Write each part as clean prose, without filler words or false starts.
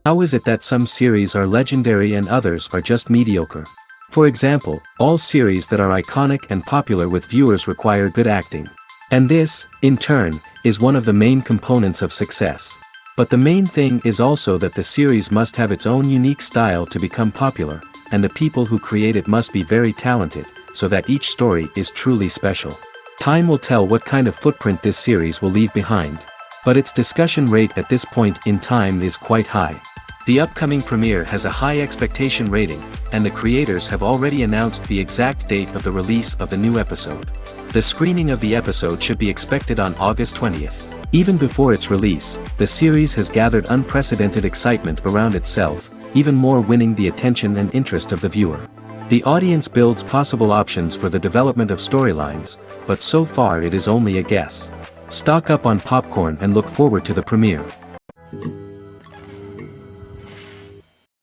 How is it that some series are legendary and others are just mediocre? For example, all series that are iconic and popular with viewers require good acting. And this, in turn, is one of the main components of success. But the main thing is also that the series must have its own unique style to become popular, and the people who create it must be very talented, so that each story is truly special. Time will tell what kind of footprint this series will leave behind. But its discussion rate at this point in time is quite high. The upcoming premiere has a high expectation rating, and the creators have already announced the exact date of the release of the new episode. The screening of the episode should be expected on August 20th. Even before its release, the series has gathered unprecedented excitement around itself, even more winning the attention and interest of the viewer. The audience builds possible options for the development of storylines, but so far it is only a guess. Stock up on popcorn and look forward to the premiere.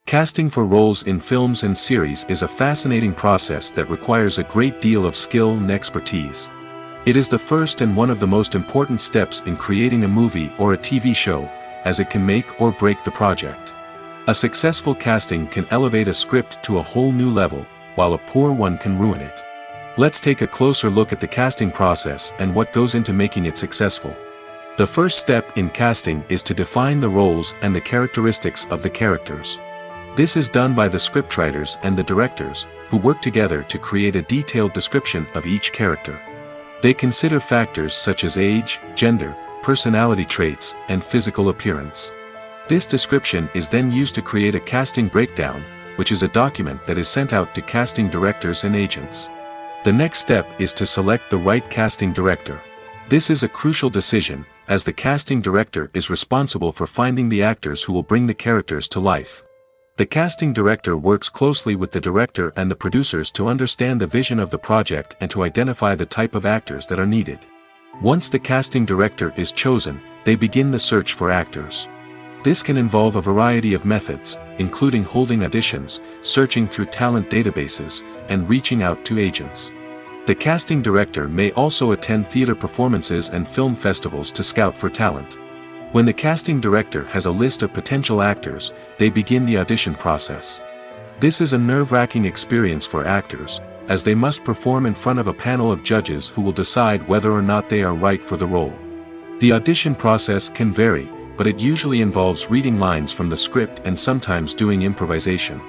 Casting for roles in films and series is a fascinating process that requires a great deal of skill and expertise. It is the first and one of the most important steps in creating a movie or a TV show, as it can make or break the project. A successful casting can elevate a script to a whole new level, while a poor one can ruin it. Let's take a closer look at the casting process and what goes into making it successful. The first step in casting is to define the roles and the characteristics of the characters. This is done by the scriptwriters and the directors, who work together to create a detailed description of each character. They consider factors such as age, gender, personality traits, and physical appearance. This description is then used to create a casting breakdown, which is a document that is sent out to casting directors and agents. The next step is to select the right casting director. This is a crucial decision, as the casting director is responsible for finding the actors who will bring the characters to life. The casting director works closely with the director and the producers to understand the vision of the project and to identify the type of actors that are needed. Once the casting director is chosen, they begin the search for actors. This can involve a variety of methods, including holding auditions, searching through talent databases, and reaching out to agents. The casting director may also attend theater performances and film festivals to scout for talent. When the casting director has a list of potential actors, they begin the audition process. This is a nerve-wracking experience for actors, as they must perform in front of a panel of judges who will decide whether or not they are right for the role. The audition process can vary, but it usually involves reading lines from the script and sometimes doing improvisation.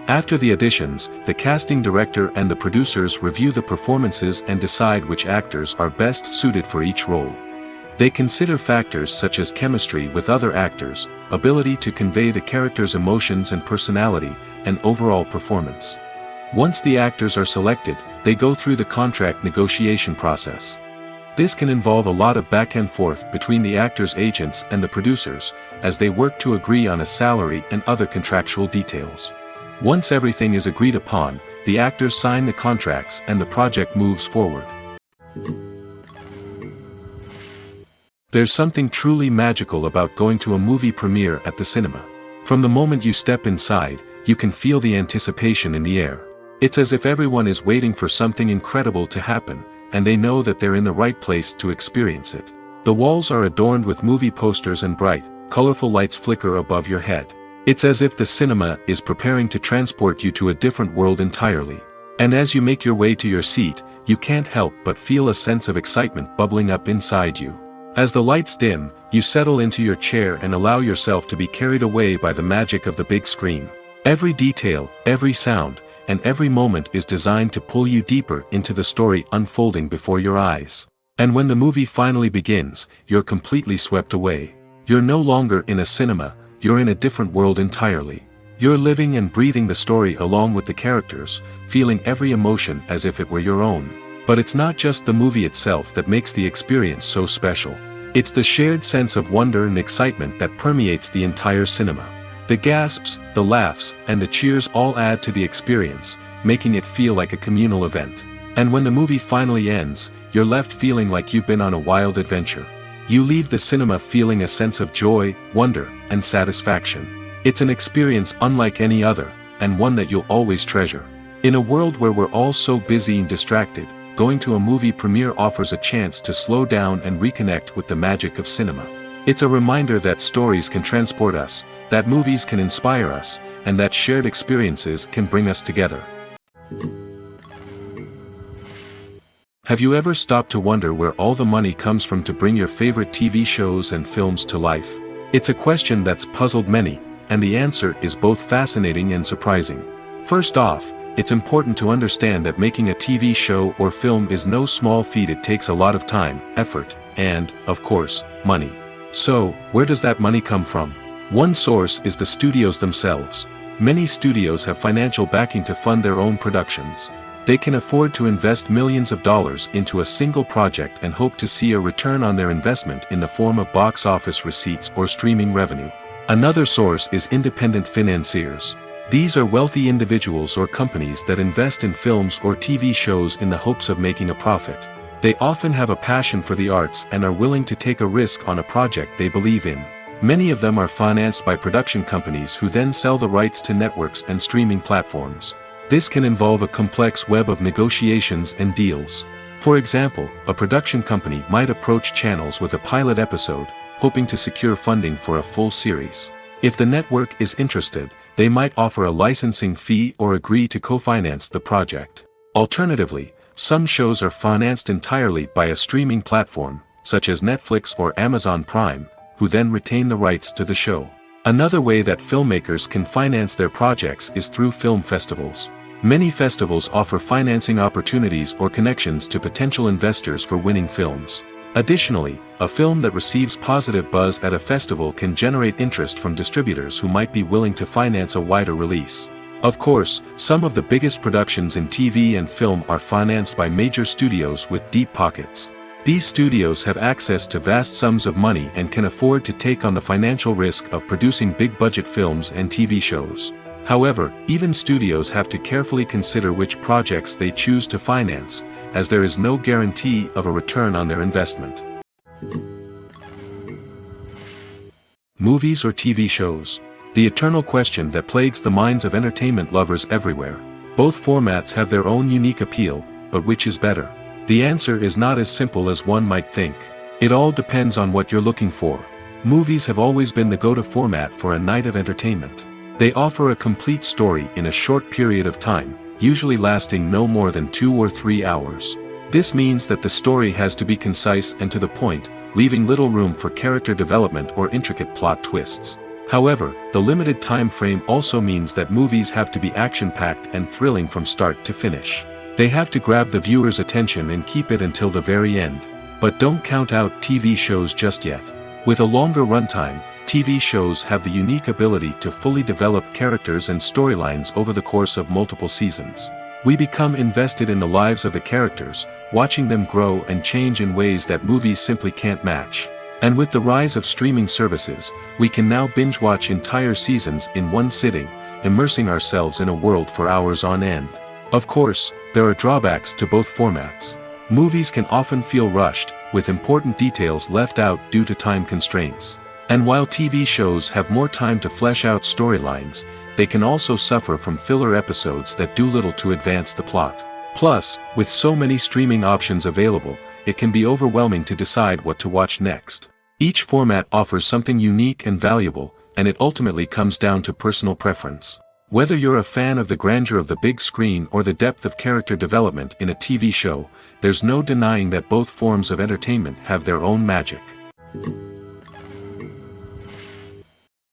After the auditions, the casting director and the producers review the performances and decide which actors are best suited for each role. They consider factors such as chemistry with other actors, ability to convey the character's emotions and personality, and overall performance. Once the actors are selected, they go through the contract negotiation process. This can involve a lot of back and forth between the actors' agents and the producers, as they work to agree on a salary and other contractual details. Once everything is agreed upon, the actors sign the contracts and the project moves forward. There's something truly magical about going to a movie premiere at the cinema. From the moment you step inside, you can feel the anticipation in the air. It's as if everyone is waiting for something incredible to happen, and they know that they're in the right place to experience it. The walls are adorned with movie posters and bright, colorful lights flicker above your head. It's as if the cinema is preparing to transport you to a different world entirely. And as you make your way to your seat, you can't help but feel a sense of excitement bubbling up inside you. As the lights dim, you settle into your chair and allow yourself to be carried away by the magic of the big screen. Every detail, every sound, and every moment is designed to pull you deeper into the story unfolding before your eyes. And when the movie finally begins, you're completely swept away. You're no longer in a cinema, you're in a different world entirely. You're living and breathing the story along with the characters, feeling every emotion as if it were your own. But it's not just the movie itself that makes the experience so special. It's the shared sense of wonder and excitement that permeates the entire cinema. The gasps, the laughs, and the cheers all add to the experience, making it feel like a communal event. And when the movie finally ends, you're left feeling like you've been on a wild adventure. You leave the cinema feeling a sense of joy, wonder, and satisfaction. It's an experience unlike any other, and one that you'll always treasure. In a world where we're all so busy and distracted, going to a movie premiere offers a chance to slow down and reconnect with the magic of cinema. It's a reminder that stories can transport us, that movies can inspire us, and that shared experiences can bring us together. Have you ever stopped to wonder where all the money comes from to bring your favorite TV shows and films to life? It's a question that's puzzled many, and the answer is both fascinating and surprising. First off, it's important to understand that making a TV show or film is no small feat. It takes a lot of time, effort, and, of course, money. So, where does that money come from? One source is the studios themselves. Many studios have financial backing to fund their own productions. They can afford to invest millions of dollars into a single project and hope to see a return on their investment in the form of box office receipts or streaming revenue. Another source is independent financiers. These are wealthy individuals or companies that invest in films or TV shows in the hopes of making a profit. They often have a passion for the arts and are willing to take a risk on a project they believe in. Many of them are financed by production companies who then sell the rights to networks and streaming platforms. This can involve a complex web of negotiations and deals. For example, a production company might approach channels with a pilot episode, hoping to secure funding for a full series. If the network is interested, they might offer a licensing fee or agree to co-finance the project. Alternatively, some shows are financed entirely by a streaming platform, such as Netflix or Amazon Prime, who then retain the rights to the show. Another way that filmmakers can finance their projects is through film festivals. Many festivals offer financing opportunities or connections to potential investors for winning films. Additionally, a film that receives positive buzz at a festival can generate interest from distributors who might be willing to finance a wider release. Of course, some of the biggest productions in TV and film are financed by major studios with deep pockets. These studios have access to vast sums of money and can afford to take on the financial risk of producing big-budget films and TV shows. However, even studios have to carefully consider which projects they choose to finance, as there is no guarantee of a return on their investment. Movies or TV shows? The eternal question that plagues the minds of entertainment lovers everywhere. Both formats have their own unique appeal, but which is better? The answer is not as simple as one might think. It all depends on what you're looking for. Movies have always been the go-to format for a night of entertainment. They offer a complete story in a short period of time, usually lasting no more than 2 or 3 hours. This means that the story has to be concise and to the point, leaving little room for character development or intricate plot twists. However, the limited time frame also means that movies have to be action-packed and thrilling from start to finish. They have to grab the viewer's attention and keep it until the very end. But don't count out TV shows just yet. With a longer runtime, TV shows have the unique ability to fully develop characters and storylines over the course of multiple seasons. We become invested in the lives of the characters, watching them grow and change in ways that movies simply can't match. And with the rise of streaming services, we can now binge-watch entire seasons in one sitting, immersing ourselves in a world for hours on end. Of course, there are drawbacks to both formats. Movies can often feel rushed, with important details left out due to time constraints. And while TV shows have more time to flesh out storylines, they can also suffer from filler episodes that do little to advance the plot. Plus, with so many streaming options available, it can be overwhelming to decide what to watch next. Each format offers something unique and valuable, and it ultimately comes down to personal preference. Whether you're a fan of the grandeur of the big screen or the depth of character development in a TV show, there's no denying that both forms of entertainment have their own magic.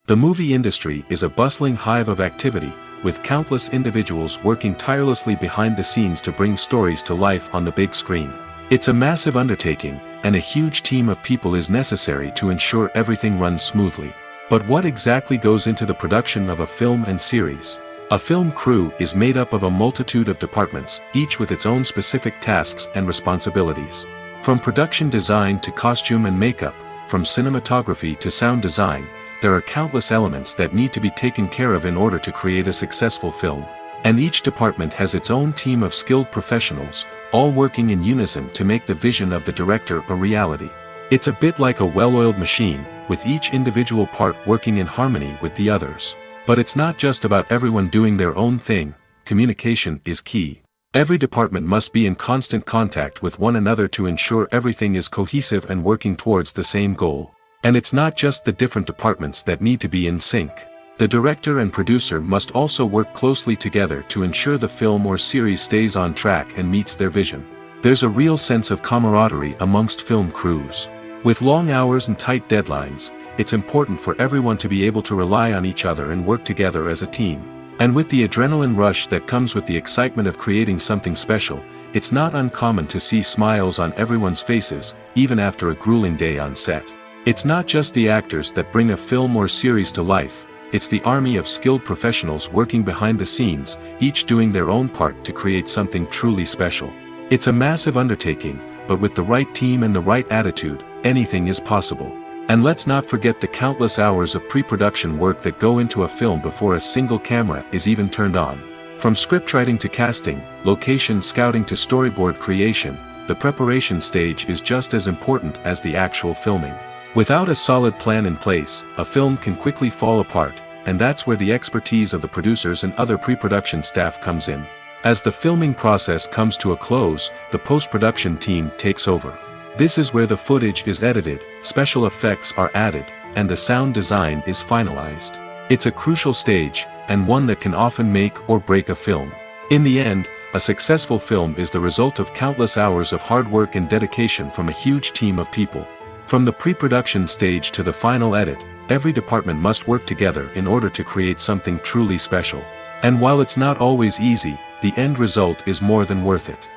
The movie industry is a bustling hive of activity, with countless individuals working tirelessly behind the scenes to bring stories to life on the big screen. It's a massive undertaking, and a huge team of people is necessary to ensure everything runs smoothly. But what exactly goes into the production of a film and series? A film crew is made up of a multitude of departments, each with its own specific tasks and responsibilities. From production design to costume and makeup, from cinematography to sound design, there are countless elements that need to be taken care of in order to create a successful film. And each department has its own team of skilled professionals, all working in unison to make the vision of the director a reality. It's a bit like a well-oiled machine, with each individual part working in harmony with the others. But it's not just about everyone doing their own thing. Communication is key. Every department must be in constant contact with one another to ensure everything is cohesive and working towards the same goal. And it's not just the different departments that need to be in sync. The director and producer must also work closely together to ensure the film or series stays on track and meets their vision. There's a real sense of camaraderie amongst film crews. With long hours and tight deadlines, it's important for everyone to be able to rely on each other and work together as a team. And with the adrenaline rush that comes with the excitement of creating something special, it's not uncommon to see smiles on everyone's faces, even after a grueling day on set. It's not just the actors that bring a film or series to life, it's the army of skilled professionals working behind the scenes, each doing their own part to create something truly special. It's a massive undertaking, but with the right team and the right attitude, anything is possible. And let's not forget the countless hours of pre-production work that go into a film before a single camera is even turned on. From scriptwriting to casting, location scouting to storyboard creation, the preparation stage is just as important as the actual filming. Without a solid plan in place, a film can quickly fall apart, and that's where the expertise of the producers and other pre-production staff comes in. As the filming process comes to a close, the post-production team takes over. This is where the footage is edited, special effects are added, and the sound design is finalized. It's a crucial stage, and one that can often make or break a film. In the end, a successful film is the result of countless hours of hard work and dedication from a huge team of people. From the pre-production stage to the final edit, every department must work together in order to create something truly special. And while it's not always easy, the end result is more than worth it.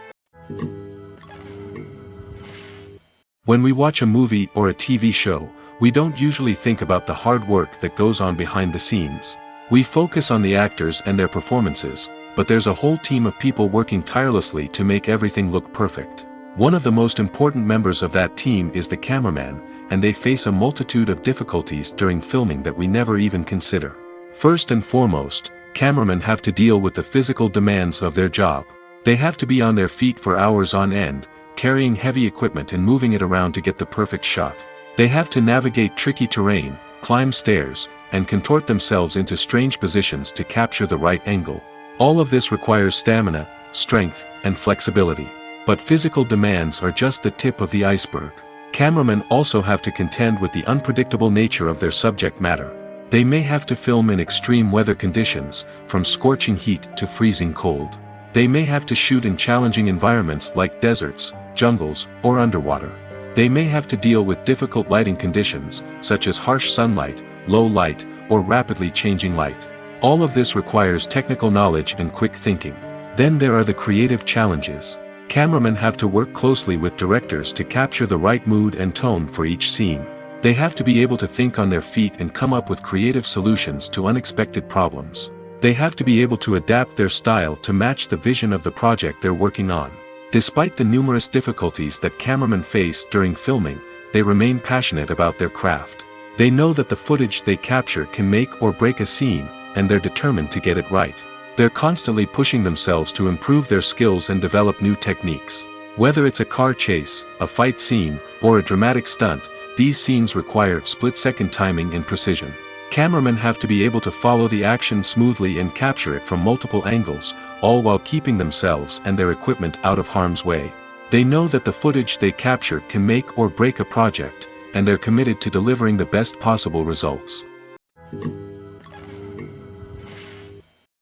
When we watch a movie or a TV show, we don't usually think about the hard work that goes on behind the scenes. We focus on the actors and their performances, but there's a whole team of people working tirelessly to make everything look perfect. One of the most important members of that team is the cameraman, and they face a multitude of difficulties during filming that we never even consider. First and foremost, cameramen have to deal with the physical demands of their job. They have to be on their feet for hours on end, carrying heavy equipment and moving it around to get the perfect shot. They have to navigate tricky terrain, climb stairs, and contort themselves into strange positions to capture the right angle. All of this requires stamina, strength, and flexibility. But physical demands are just the tip of the iceberg. Cameramen also have to contend with the unpredictable nature of their subject matter. They may have to film in extreme weather conditions, from scorching heat to freezing cold. They may have to shoot in challenging environments like deserts, jungles, or underwater. They may have to deal with difficult lighting conditions, such as harsh sunlight, low light, or rapidly changing light. All of this requires technical knowledge and quick thinking. Then there are the creative challenges. Cameramen have to work closely with directors to capture the right mood and tone for each scene. They have to be able to think on their feet and come up with creative solutions to unexpected problems. They have to be able to adapt their style to match the vision of the project they're working on. Despite the numerous difficulties that cameramen face during filming, they remain passionate about their craft. They know that the footage they capture can make or break a scene, and they're determined to get it right. They're constantly pushing themselves to improve their skills and develop new techniques. Whether it's a car chase, a fight scene, or a dramatic stunt, these scenes require split-second timing and precision. Cameramen have to be able to follow the action smoothly and capture it from multiple angles, all while keeping themselves and their equipment out of harm's way. They know that the footage they capture can make or break a project, and they're committed to delivering the best possible results.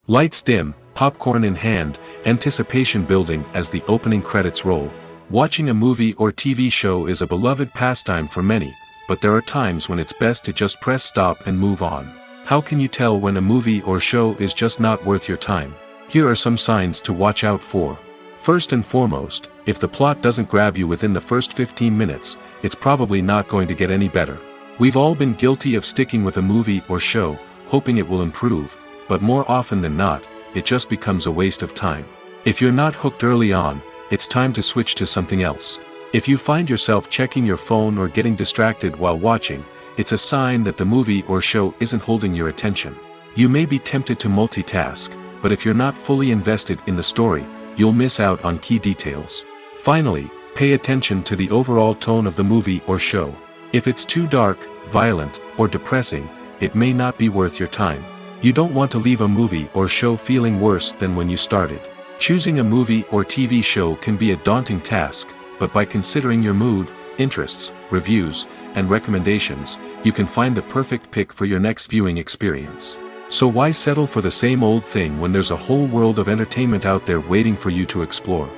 Lights dim, popcorn in hand, anticipation building as the opening credits roll. Watching a movie or TV show is a beloved pastime for many, but there are times when it's best to just press stop and move on. How can you tell when a movie or show is just not worth your time? Here are some signs to watch out for. First and foremost, if the plot doesn't grab you within the first 15 minutes, it's probably not going to get any better. We've all been guilty of sticking with a movie or show, hoping it will improve, but more often than not, it just becomes a waste of time. If you're not hooked early on, it's time to switch to something else. If you find yourself checking your phone or getting distracted while watching, it's a sign that the movie or show isn't holding your attention. You may be tempted to multitask, but if you're not fully invested in the story, you'll miss out on key details. Finally, pay attention to the overall tone of the movie or show. If it's too dark, violent, or depressing, it may not be worth your time. You don't want to leave a movie or show feeling worse than when you started. Choosing a movie or TV show can be a daunting task, but by considering your mood, interests, reviews, and recommendations, you can find the perfect pick for your next viewing experience. So why settle for the same old thing when there's a whole world of entertainment out there waiting for you to explore?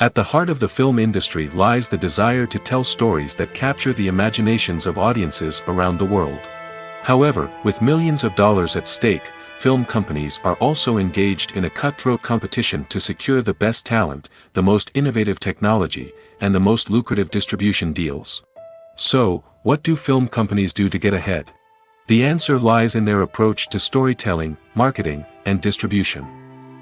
At the heart of the film industry lies the desire to tell stories that capture the imaginations of audiences around the world. However, with millions of dollars at stake, film companies are also engaged in a cutthroat competition to secure the best talent, the most innovative technology, and the most lucrative distribution deals. So, what do film companies do to get ahead? The answer lies in their approach to storytelling, marketing, and distribution.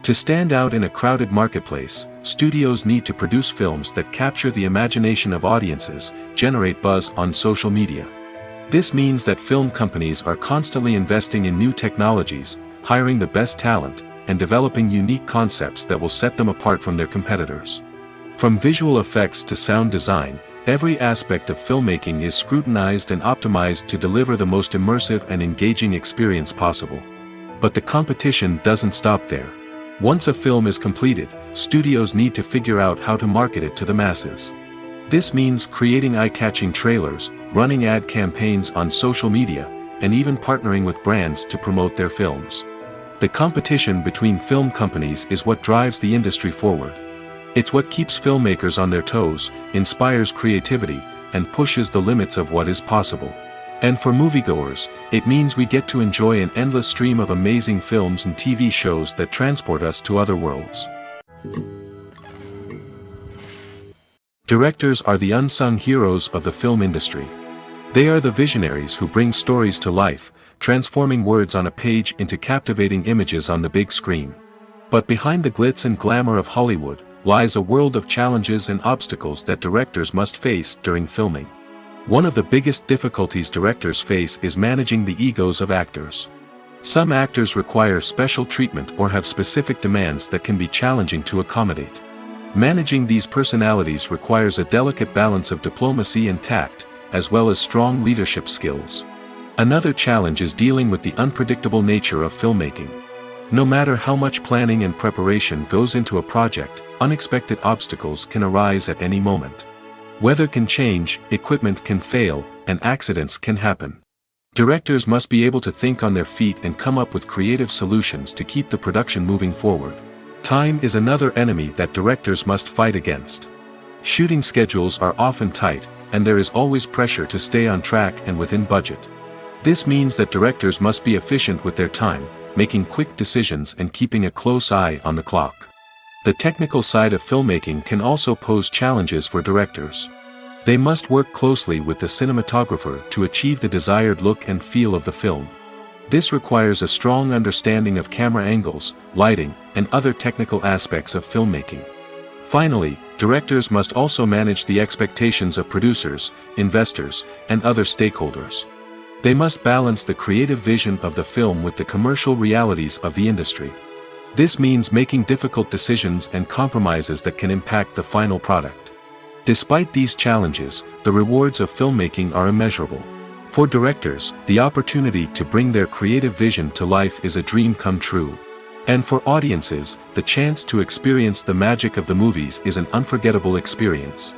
To stand out in a crowded marketplace, studios need to produce films that capture the imagination of audiences, generate buzz on social media. This means that film companies are constantly investing in new technologies, hiring the best talent, and developing unique concepts that will set them apart from their competitors. From visual effects to sound design, every aspect of filmmaking is scrutinized and optimized to deliver the most immersive and engaging experience possible. But the competition doesn't stop there. Once a film is completed, studios need to figure out how to market it to the masses. This means creating eye-catching trailers, running ad campaigns on social media, and even partnering with brands to promote their films. The competition between film companies is what drives the industry forward. It's what keeps filmmakers on their toes, inspires creativity, and pushes the limits of what is possible. And for moviegoers, it means we get to enjoy an endless stream of amazing films and TV shows that transport us to other worlds. Directors are the unsung heroes of the film industry. They are the visionaries who bring stories to life, transforming words on a page into captivating images on the big screen. But behind the glitz and glamour of Hollywood, lies a world of challenges and obstacles that directors must face during filming. One of the biggest difficulties directors face is managing the egos of actors. Some actors require special treatment or have specific demands that can be challenging to accommodate. Managing these personalities requires a delicate balance of diplomacy and tact, as well as strong leadership skills. Another challenge is dealing with the unpredictable nature of filmmaking. No matter how much planning and preparation goes into a project, unexpected obstacles can arise at any moment. Weather can change, equipment can fail, and accidents can happen. Directors must be able to think on their feet and come up with creative solutions to keep the production moving forward. Time is another enemy that directors must fight against. Shooting schedules are often tight, and there is always pressure to stay on track and within budget. This means that directors must be efficient with their time, making quick decisions and keeping a close eye on the clock. The technical side of filmmaking can also pose challenges for directors. They must work closely with the cinematographer to achieve the desired look and feel of the film. This requires a strong understanding of camera angles, lighting, and other technical aspects of filmmaking. Finally, directors must also manage the expectations of producers, investors, and other stakeholders. They must balance the creative vision of the film with the commercial realities of the industry. This means making difficult decisions and compromises that can impact the final product. Despite these challenges, the rewards of filmmaking are immeasurable. For directors, the opportunity to bring their creative vision to life is a dream come true. And for audiences, the chance to experience the magic of the movies is an unforgettable experience.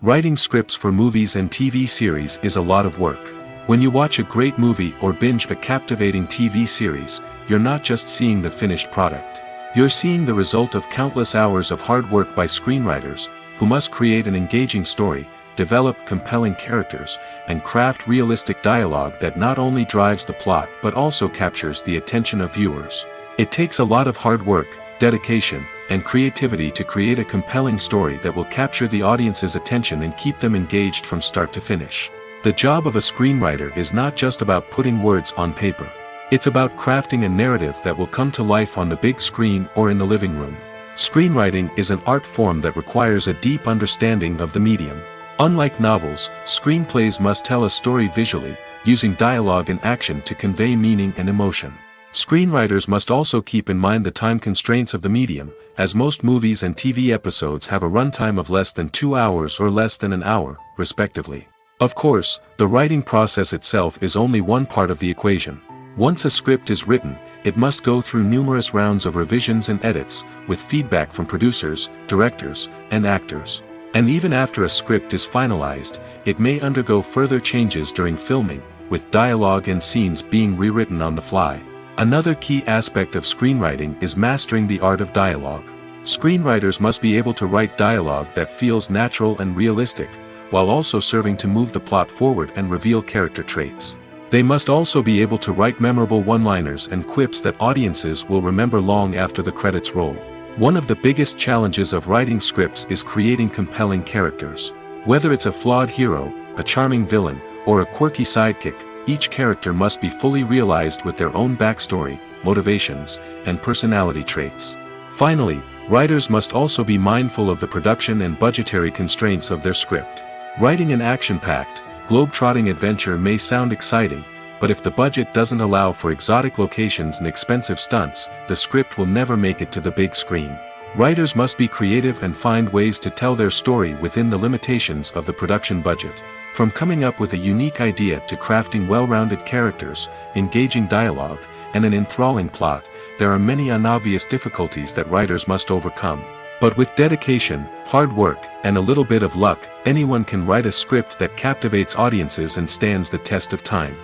Writing scripts for movies and TV series is a lot of work. When you watch a great movie or binge a captivating TV series, you're not just seeing the finished product. You're seeing the result of countless hours of hard work by screenwriters, who must create an engaging story, develop compelling characters, and craft realistic dialogue that not only drives the plot but also captures the attention of viewers. It takes a lot of hard work, dedication, and creativity to create a compelling story that will capture the audience's attention and keep them engaged from start to finish. The job of a screenwriter is not just about putting words on paper. It's about crafting a narrative that will come to life on the big screen or in the living room. Screenwriting is an art form that requires a deep understanding of the medium. Unlike novels, screenplays must tell a story visually, using dialogue and action to convey meaning and emotion. Screenwriters must also keep in mind the time constraints of the medium, as most movies and TV episodes have a runtime of less than 2 hours or less than an hour, respectively. Of course, the writing process itself is only one part of the equation. Once a script is written, it must go through numerous rounds of revisions and edits, with feedback from producers, directors, and actors. And even after a script is finalized, it may undergo further changes during filming, with dialogue and scenes being rewritten on the fly. Another key aspect of screenwriting is mastering the art of dialogue. Screenwriters must be able to write dialogue that feels natural and realistic, while also serving to move the plot forward and reveal character traits. They must also be able to write memorable one-liners and quips that audiences will remember long after the credits roll. One of the biggest challenges of writing scripts is creating compelling characters. Whether it's a flawed hero, a charming villain, or a quirky sidekick, each character must be fully realized with their own backstory, motivations, and personality traits. Finally, writers must also be mindful of the production and budgetary constraints of their script. Writing an action-packed, globe-trotting adventure may sound exciting, but if the budget doesn't allow for exotic locations and expensive stunts, the script will never make it to the big screen. Writers must be creative and find ways to tell their story within the limitations of the production budget. From coming up with a unique idea to crafting well-rounded characters, engaging dialogue, and an enthralling plot, there are many unobvious difficulties that writers must overcome. But with dedication, hard work, and a little bit of luck, anyone can write a script that captivates audiences and stands the test of time.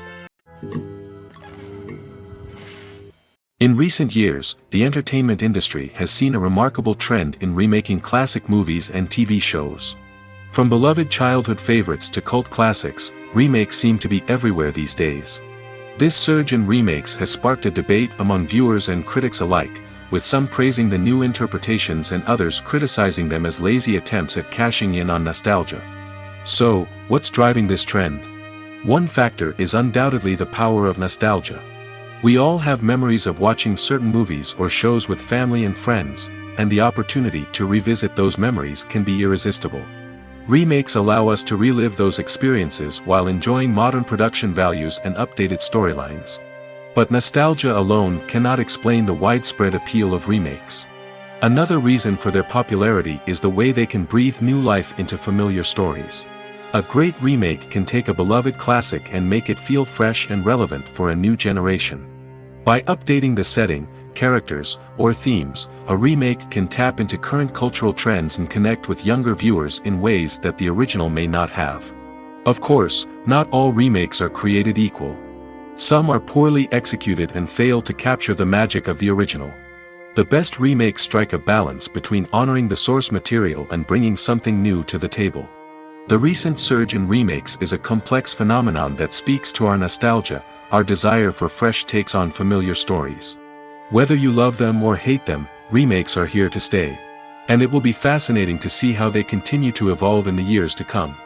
In recent years, the entertainment industry has seen a remarkable trend in remaking classic movies and TV shows. From beloved childhood favorites to cult classics, remakes seem to be everywhere these days. This surge in remakes has sparked a debate among viewers and critics alike, with some praising the new interpretations and others criticizing them as lazy attempts at cashing in on nostalgia. So, what's driving this trend? One factor is undoubtedly the power of nostalgia. We all have memories of watching certain movies or shows with family and friends, and the opportunity to revisit those memories can be irresistible. Remakes allow us to relive those experiences while enjoying modern production values and updated storylines. But nostalgia alone cannot explain the widespread appeal of remakes. Another reason for their popularity is the way they can breathe new life into familiar stories. A great remake can take a beloved classic and make it feel fresh and relevant for a new generation. By updating the setting, characters, or themes, a remake can tap into current cultural trends and connect with younger viewers in ways that the original may not have. Of course, not all remakes are created equal. Some are poorly executed and fail to capture the magic of the original. The best remakes strike a balance between honoring the source material and bringing something new to the table. The recent surge in remakes is a complex phenomenon that speaks to our nostalgia, our desire for fresh takes on familiar stories. Whether you love them or hate them, remakes are here to stay. And it will be fascinating to see how they continue to evolve in the years to come.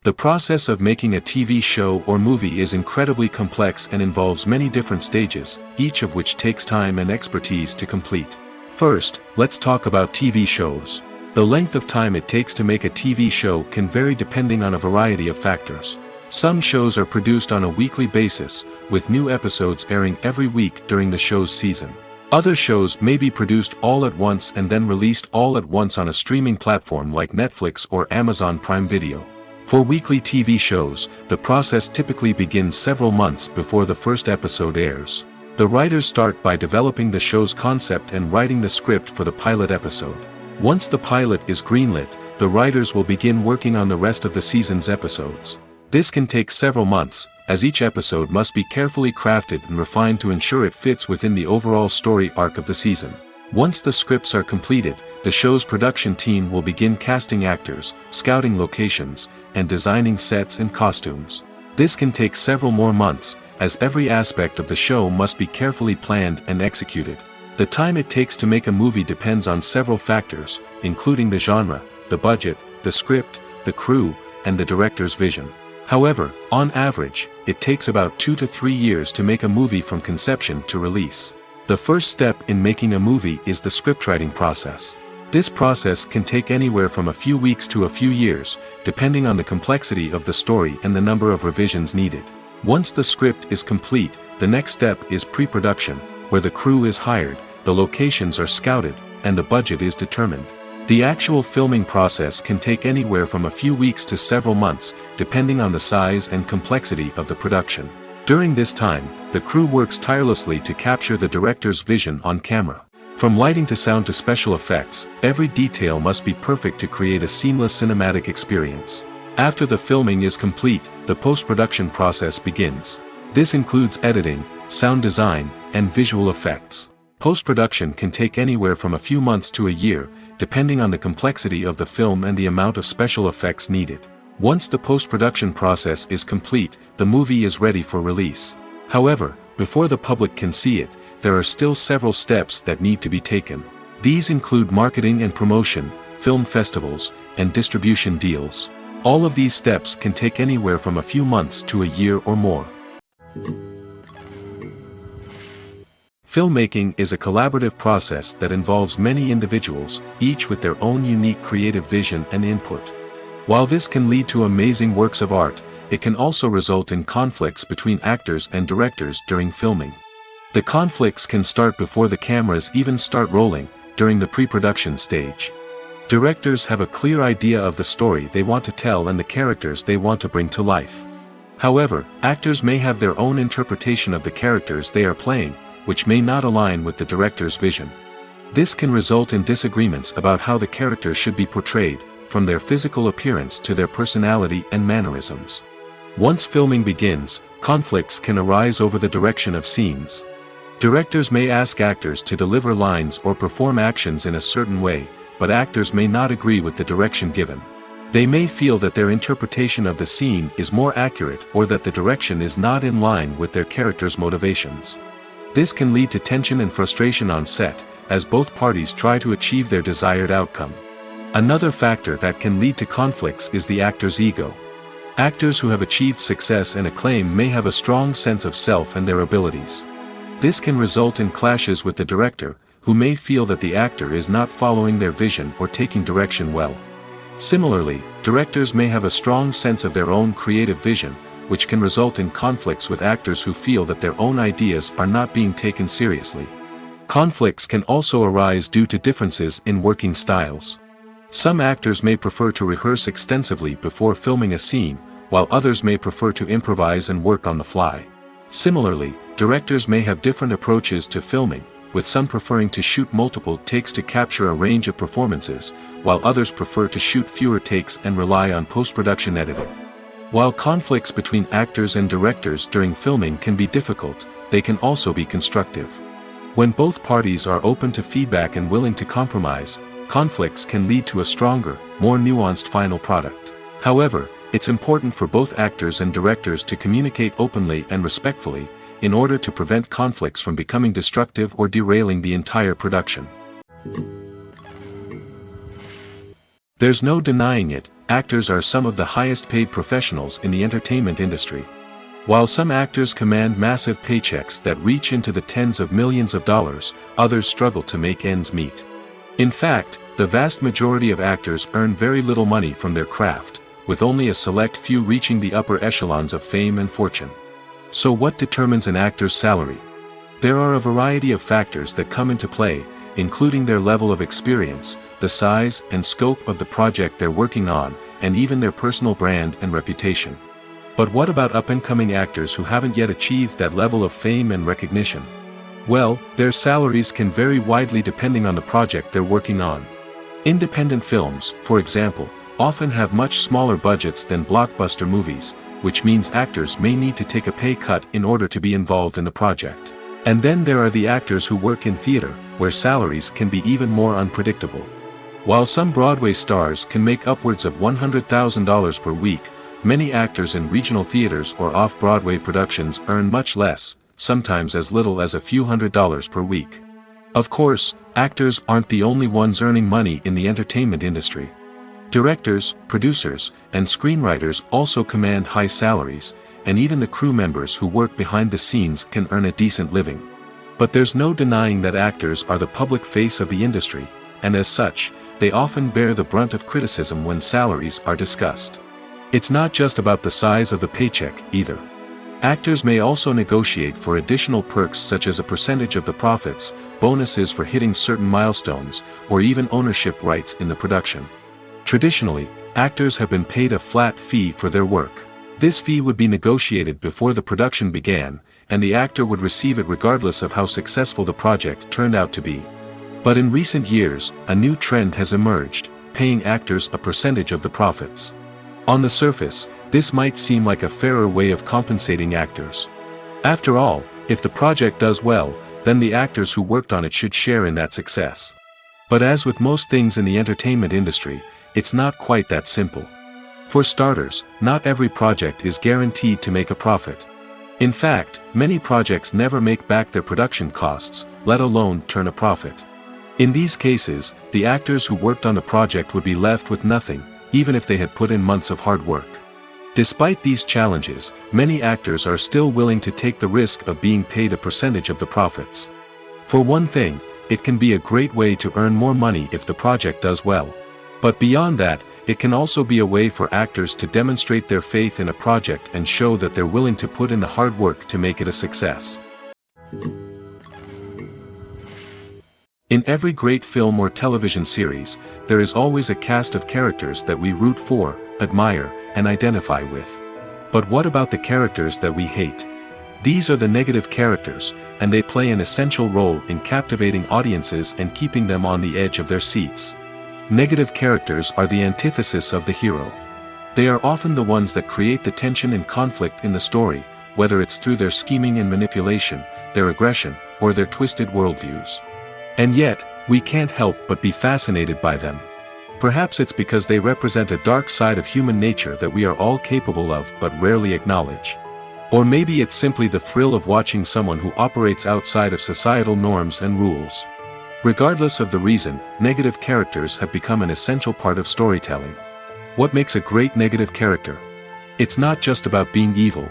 The process of making a TV show or movie is incredibly complex and involves many different stages, each of which takes time and expertise to complete. First, let's talk about TV shows. The length of time it takes to make a TV show can vary depending on a variety of factors. Some shows are produced on a weekly basis, with new episodes airing every week during the show's season. Other shows may be produced all at once and then released all at once on a streaming platform like Netflix or Amazon Prime Video. For weekly TV shows, the process typically begins several months before the first episode airs. The writers start by developing the show's concept and writing the script for the pilot episode. Once the pilot is greenlit, the writers will begin working on the rest of the season's episodes. This can take several months, as each episode must be carefully crafted and refined to ensure it fits within the overall story arc of the season. Once the scripts are completed, the show's production team will begin casting actors, scouting locations, and designing sets and costumes. This can take several more months, as every aspect of the show must be carefully planned and executed. The time it takes to make a movie depends on several factors, including the genre, the budget, the script, the crew, and the director's vision. However, on average, it takes about 2 to 3 years to make a movie from conception to release. The first step in making a movie is the scriptwriting process. This process can take anywhere from a few weeks to a few years, depending on the complexity of the story and the number of revisions needed. Once the script is complete, the next step is pre-production, where the crew is hired, the locations are scouted, and the budget is determined. The actual filming process can take anywhere from a few weeks to several months, depending on the size and complexity of the production. During this time, the crew works tirelessly to capture the director's vision on camera. From lighting to sound to special effects, every detail must be perfect to create a seamless cinematic experience. After the filming is complete, the post-production process begins. This includes editing, sound design, and visual effects. Post-production can take anywhere from a few months to a year, depending on the complexity of the film and the amount of special effects needed. Once the post-production process is complete, the movie is ready for release. However, before the public can see it, there are still several steps that need to be taken. These include marketing and promotion, film festivals, and distribution deals. All of these steps can take anywhere from a few months to a year or more. Filmmaking is a collaborative process that involves many individuals, each with their own unique creative vision and input. While this can lead to amazing works of art, it can also result in conflicts between actors and directors during filming. The conflicts can start before the cameras even start rolling, during the pre-production stage. Directors have a clear idea of the story they want to tell and the characters they want to bring to life. However, actors may have their own interpretation of the characters they are playing, which may not align with the director's vision. This can result in disagreements about how the characters should be portrayed, from their physical appearance to their personality and mannerisms. Once filming begins, conflicts can arise over the direction of scenes. Directors may ask actors to deliver lines or perform actions in a certain way, but actors may not agree with the direction given. They may feel that their interpretation of the scene is more accurate or that the direction is not in line with their character's motivations. This can lead to tension and frustration on set, as both parties try to achieve their desired outcome. Another factor that can lead to conflicts is the actor's ego. Actors who have achieved success and acclaim may have a strong sense of self and their abilities. This can result in clashes with the director, who may feel that the actor is not following their vision or taking direction well. Similarly, directors may have a strong sense of their own creative vision, which can result in conflicts with actors who feel that their own ideas are not being taken seriously. Conflicts can also arise due to differences in working styles. Some actors may prefer to rehearse extensively before filming a scene, while others may prefer to improvise and work on the fly. Similarly, directors may have different approaches to filming, with some preferring to shoot multiple takes to capture a range of performances, while others prefer to shoot fewer takes and rely on post-production editing. While conflicts between actors and directors during filming can be difficult, they can also be constructive. When both parties are open to feedback and willing to compromise, conflicts can lead to a stronger, more nuanced final product. However, it's important for both actors and directors to communicate openly and respectfully, in order to prevent conflicts from becoming destructive or derailing the entire production. There's no denying it, actors are some of the highest paid professionals in the entertainment industry. While some actors command massive paychecks that reach into the tens of millions of dollars, others struggle to make ends meet. In fact, the vast majority of actors earn very little money from their craft, with only a select few reaching the upper echelons of fame and fortune. So what determines an actor's salary? There are a variety of factors that come into play, including their level of experience, the size and scope of the project they're working on, and even their personal brand and reputation. But what about up-and-coming actors who haven't yet achieved that level of fame and recognition? Well, their salaries can vary widely depending on the project they're working on. Independent films, for example, often have much smaller budgets than blockbuster movies, which means actors may need to take a pay cut in order to be involved in the project. And then there are the actors who work in theater, where salaries can be even more unpredictable. While some Broadway stars can make upwards of $100,000 per week, many actors in regional theaters or off-Broadway productions earn much less, sometimes as little as a few $100s per week. Of course, actors aren't the only ones earning money in the entertainment industry. Directors, producers, and screenwriters also command high salaries, and even the crew members who work behind the scenes can earn a decent living. But there's no denying that actors are the public face of the industry, and as such, they often bear the brunt of criticism when salaries are discussed. It's not just about the size of the paycheck, either. Actors may also negotiate for additional perks such as a percentage of the profits, bonuses for hitting certain milestones, or even ownership rights in the production. Traditionally, actors have been paid a flat fee for their work. This fee would be negotiated before the production began, and the actor would receive it regardless of how successful the project turned out to be. But in recent years, a new trend has emerged, paying actors a percentage of the profits. On the surface, this might seem like a fairer way of compensating actors. After all, if the project does well, then the actors who worked on it should share in that success. But as with most things in the entertainment industry, it's not quite that simple. For starters, not every project is guaranteed to make a profit. In fact, many projects never make back their production costs, let alone turn a profit. In these cases, the actors who worked on the project would be left with nothing, even if they had put in months of hard work. Despite these challenges, many actors are still willing to take the risk of being paid a percentage of the profits. For one thing, it can be a great way to earn more money if the project does well. But beyond that, it can also be a way for actors to demonstrate their faith in a project and show that they're willing to put in the hard work to make it a success. In every great film or television series, there is always a cast of characters that we root for, admire, and identify with. But what about the characters that we hate? These are the negative characters, and they play an essential role in captivating audiences and keeping them on the edge of their seats. Negative characters are the antithesis of the hero. They are often the ones that create the tension and conflict in the story, whether it's through their scheming and manipulation, their aggression, or their twisted worldviews. And yet, we can't help but be fascinated by them. Perhaps it's because they represent a dark side of human nature that we are all capable of but rarely acknowledge. Or maybe it's simply the thrill of watching someone who operates outside of societal norms and rules. Regardless of the reason, negative characters have become an essential part of storytelling. What makes a great negative character? It's not just about being evil.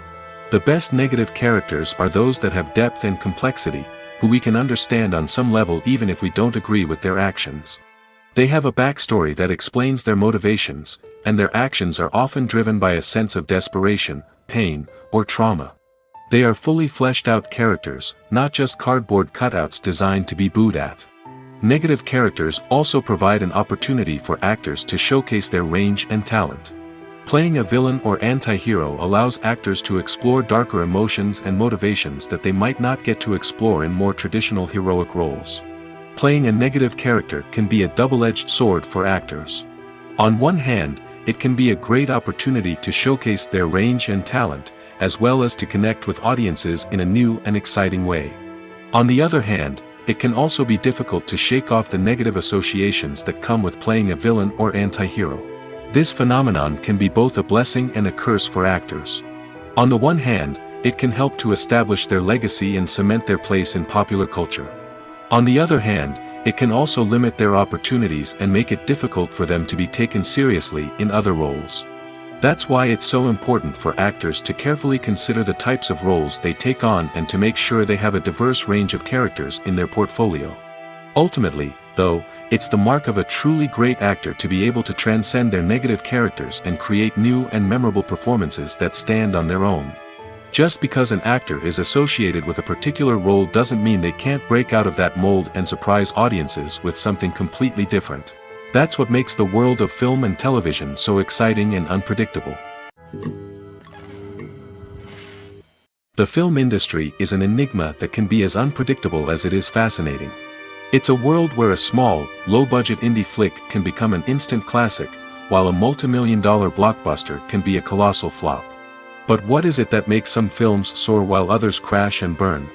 The best negative characters are those that have depth and complexity, who we can understand on some level even if we don't agree with their actions. They have a backstory that explains their motivations, and their actions are often driven by a sense of desperation, pain, or trauma. They are fully fleshed out characters, not just cardboard cutouts designed to be booed at. Negative characters also provide an opportunity for actors to showcase their range and talent. Playing a villain or anti-hero allows actors to explore darker emotions and motivations that they might not get to explore in more traditional heroic roles. Playing a negative character can be a double-edged sword for actors. On one hand, it can be a great opportunity to showcase their range and talent, as well as to connect with audiences in a new and exciting way. On the other hand, it can also be difficult to shake off the negative associations that come with playing a villain or anti-hero. This phenomenon can be both a blessing and a curse for actors. On the one hand, it can help to establish their legacy and cement their place in popular culture. On the other hand, it can also limit their opportunities and make it difficult for them to be taken seriously in other roles. That's why it's so important for actors to carefully consider the types of roles they take on and to make sure they have a diverse range of characters in their portfolio. Ultimately, though, it's the mark of a truly great actor to be able to transcend their negative characters and create new and memorable performances that stand on their own. Just because an actor is associated with a particular role doesn't mean they can't break out of that mold and surprise audiences with something completely different. That's what makes the world of film and television so exciting and unpredictable. The film industry is an enigma that can be as unpredictable as it is fascinating. It's a world where a small, low-budget indie flick can become an instant classic, while a multi-million-dollar blockbuster can be a colossal flop. But what is it that makes some films soar while others crash and burn?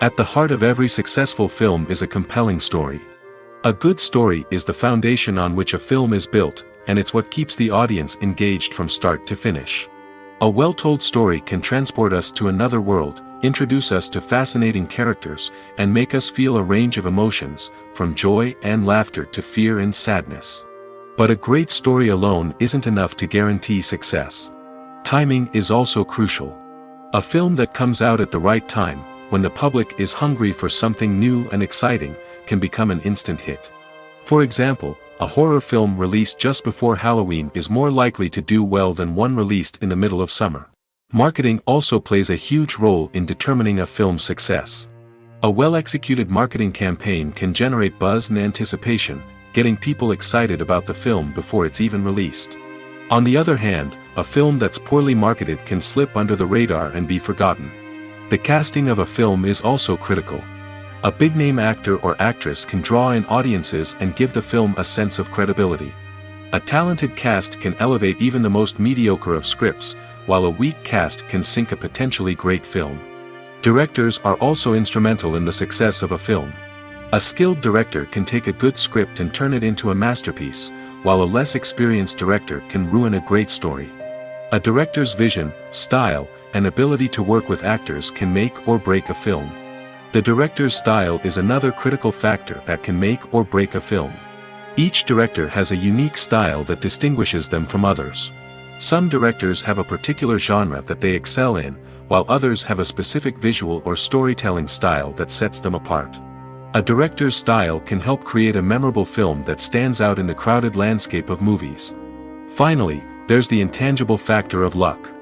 At the heart of every successful film is a compelling story. A good story is the foundation on which a film is built, and it's what keeps the audience engaged from start to finish. A well-told story can transport us to another world, introduce us to fascinating characters, and make us feel a range of emotions, from joy and laughter to fear and sadness. But a great story alone isn't enough to guarantee success. Timing is also crucial. A film that comes out at the right time, when the public is hungry for something new and exciting, can become an instant hit. For example, a horror film released just before Halloween is more likely to do well than one released in the middle of summer. Marketing also plays a huge role in determining a film's success. A well-executed marketing campaign can generate buzz and anticipation, getting people excited about the film before it's even released. On the other hand, a film that's poorly marketed can slip under the radar and be forgotten. The casting of a film is also critical. A big-name actor or actress can draw in audiences and give the film a sense of credibility. A talented cast can elevate even the most mediocre of scripts, while a weak cast can sink a potentially great film. Directors are also instrumental in the success of a film. A skilled director can take a good script and turn it into a masterpiece, while a less experienced director can ruin a great story. A director's vision, style, and ability to work with actors can make or break a film. The director's style is another critical factor that can make or break a film. Each director has a unique style that distinguishes them from others. Some directors have a particular genre that they excel in, while others have a specific visual or storytelling style that sets them apart. A director's style can help create a memorable film that stands out in the crowded landscape of movies. Finally, there's the intangible factor of luck.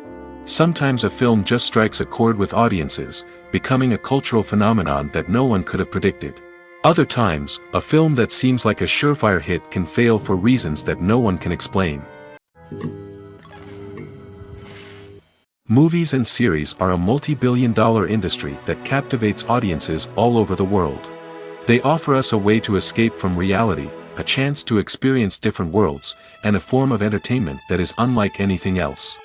Sometimes a film just strikes a chord with audiences, becoming a cultural phenomenon that no one could have predicted. Other times, a film that seems like a surefire hit can fail for reasons that no one can explain. Movies and series are a multi-billion-dollar industry that captivates audiences all over the world. They offer us a way to escape from reality, a chance to experience different worlds, and a form of entertainment that is unlike anything else.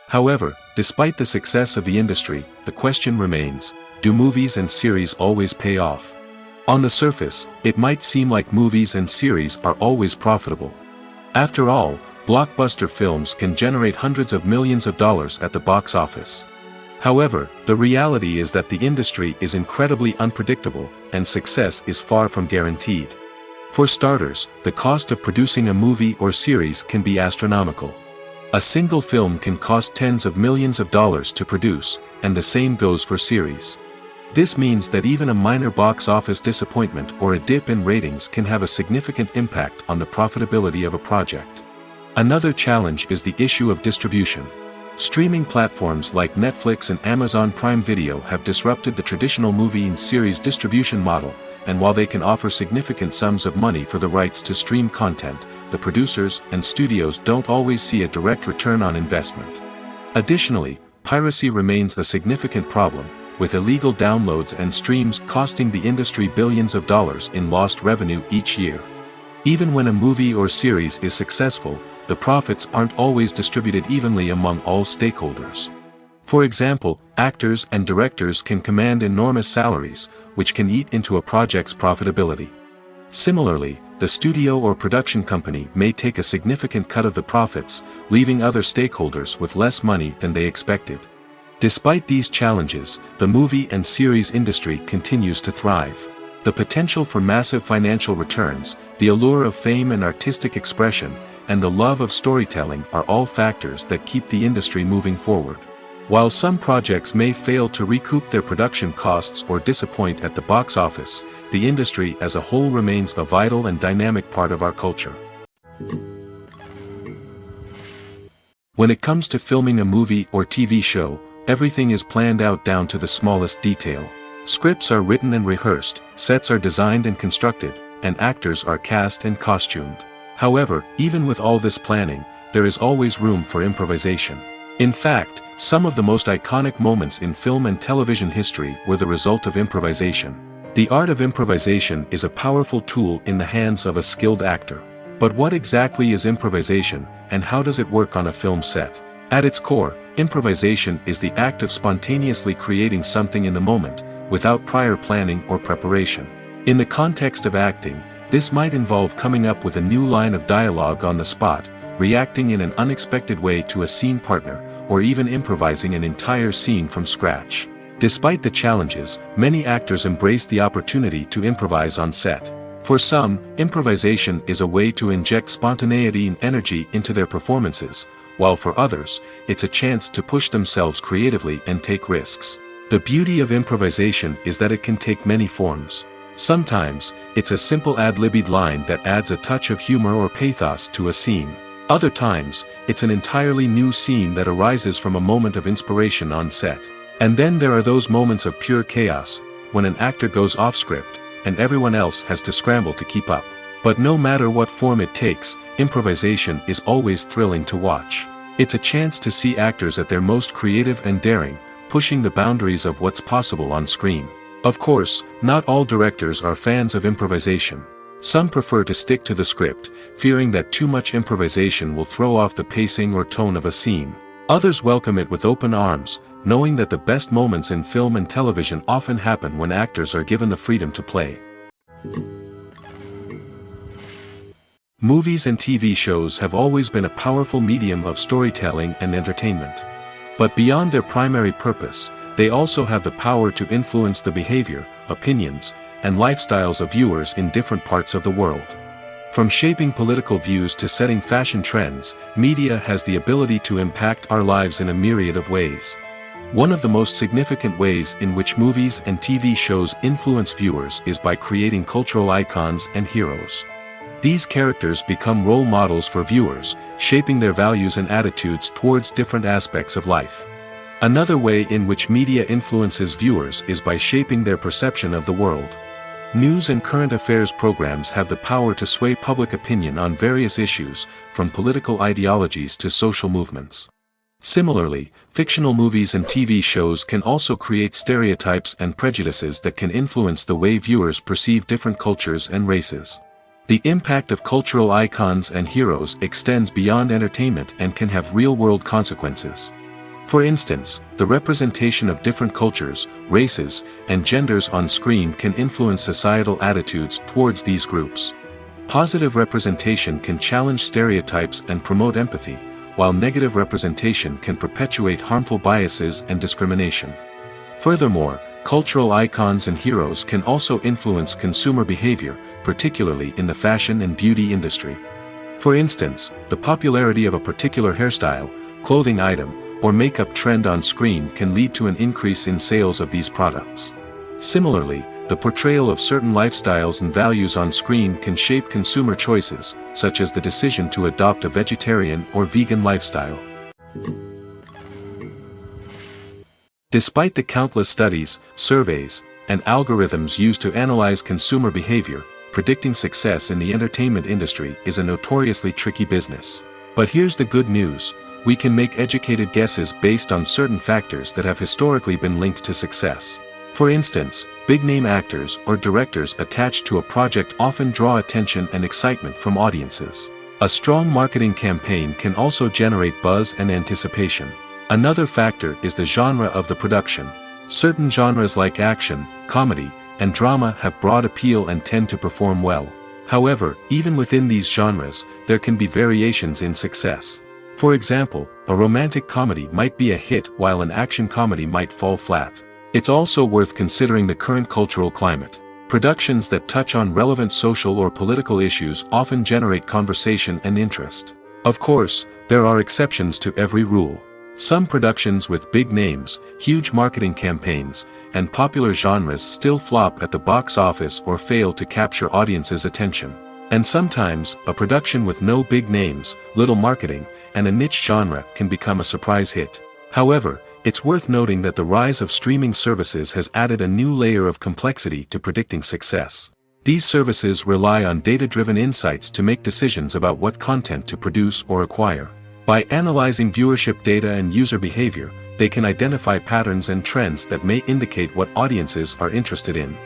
However, despite the success of the industry, the question remains, do movies and series always pay off? On the surface, it might seem like movies and series are always profitable. After all, blockbuster films can generate hundreds of millions of dollars at the box office. However, the reality is that the industry is incredibly unpredictable, and success is far from guaranteed. For starters, the cost of producing a movie or series can be astronomical. A single film can cost tens of millions of dollars to produce, and the same goes for series. This means that even a minor box office disappointment or a dip in ratings can have a significant impact on the profitability of a project. Another challenge is the issue of distribution. Streaming platforms like Netflix and Amazon Prime Video have disrupted the traditional movie and series distribution model, and while they can offer significant sums of money for the rights to stream content, the producers and studios don't always see a direct return on investment. Additionally, piracy remains a significant problem, with illegal downloads and streams costing the industry billions of dollars in lost revenue each year. Even when a movie or series is successful, the profits aren't always distributed evenly among all stakeholders. For example, actors and directors can command enormous salaries, which can eat into a project's profitability. Similarly, the studio or production company may take a significant cut of the profits, leaving other stakeholders with less money than they expected. Despite these challenges, the movie and series industry continues to thrive. The potential for massive financial returns, the allure of fame and artistic expression, and the love of storytelling are all factors that keep the industry moving forward. While some projects may fail to recoup their production costs or disappoint at the box office, the industry as a whole remains a vital and dynamic part of our culture. When it comes to filming a movie or TV show, everything is planned out down to the smallest detail. Scripts are written and rehearsed, sets are designed and constructed, and actors are cast and costumed. However, even with all this planning, there is always room for improvisation. In fact, some of the most iconic moments in film and television history were the result of improvisation. The art of improvisation is a powerful tool in the hands of a skilled actor. But what exactly is improvisation, and how does it work on a film set? At its core, improvisation is the act of spontaneously creating something in the moment, without prior planning or preparation. In the context of acting, this might involve coming up with a new line of dialogue on the spot, reacting in an unexpected way to a scene partner, or even improvising an entire scene from scratch. Despite the challenges, many actors embrace the opportunity to improvise on set. For some, improvisation is a way to inject spontaneity and energy into their performances, while for others, it's a chance to push themselves creatively and take risks. The beauty of improvisation is that it can take many forms. Sometimes, it's a simple ad-libbed line that adds a touch of humor or pathos to a scene. Other times, it's an entirely new scene that arises from a moment of inspiration on set. And then there are those moments of pure chaos, when an actor goes off script, and everyone else has to scramble to keep up. But no matter what form it takes, improvisation is always thrilling to watch. It's a chance to see actors at their most creative and daring, pushing the boundaries of what's possible on screen. Of course, not all directors are fans of improvisation. Some prefer to stick to the script, fearing that too much improvisation will throw off the pacing or tone of a scene. Others welcome it with open arms, knowing that the best moments in film and television often happen when actors are given the freedom to play. Movies and TV shows have always been a powerful medium of storytelling and entertainment. But beyond their primary purpose, they also have the power to influence the behavior, opinions, and lifestyles of viewers in different parts of the world. From shaping political views to setting fashion trends, media has the ability to impact our lives in a myriad of ways. One of the most significant ways in which movies and TV shows influence viewers is by creating cultural icons and heroes. These characters become role models for viewers, shaping their values and attitudes towards different aspects of life. Another way in which media influences viewers is by shaping their perception of the world. News and current affairs programs have the power to sway public opinion on various issues, from political ideologies to social movements. Similarly, fictional movies and TV shows can also create stereotypes and prejudices that can influence the way viewers perceive different cultures and races. The impact of cultural icons and heroes extends beyond entertainment and can have real-world consequences. For instance, the representation of different cultures, races, and genders on screen can influence societal attitudes towards these groups. Positive representation can challenge stereotypes and promote empathy, while negative representation can perpetuate harmful biases and discrimination. Furthermore, cultural icons and heroes can also influence consumer behavior, particularly in the fashion and beauty industry. For instance, the popularity of a particular hairstyle, clothing item, or makeup trend on screen can lead to an increase in sales of these products. Similarly, the portrayal of certain lifestyles and values on screen can shape consumer choices, such as the decision to adopt a vegetarian or vegan lifestyle. Despite the countless studies, surveys, and algorithms used to analyze consumer behavior, predicting success in the entertainment industry is a notoriously tricky business. But here's the good news: we can make educated guesses based on certain factors that have historically been linked to success. For instance, big-name actors or directors attached to a project often draw attention and excitement from audiences. A strong marketing campaign can also generate buzz and anticipation. Another factor is the genre of the production. Certain genres like action, comedy, and drama have broad appeal and tend to perform well. However, even within these genres, there can be variations in success. For example, a romantic comedy might be a hit while an action comedy might fall flat. It's also worth considering the current cultural climate. Productions that touch on relevant social or political issues often generate conversation and interest. Of course, there are exceptions to every rule. Some productions with big names, huge marketing campaigns, and popular genres still flop at the box office or fail to capture audiences' attention. And sometimes, a production with no big names, little marketing, and a niche genre can become a surprise hit. However, it's worth noting that the rise of streaming services has added a new layer of complexity to predicting success. These services rely on data-driven insights to make decisions about what content to produce or acquire. By analyzing viewership data and user behavior, they can identify patterns and trends that may indicate what audiences are interested in.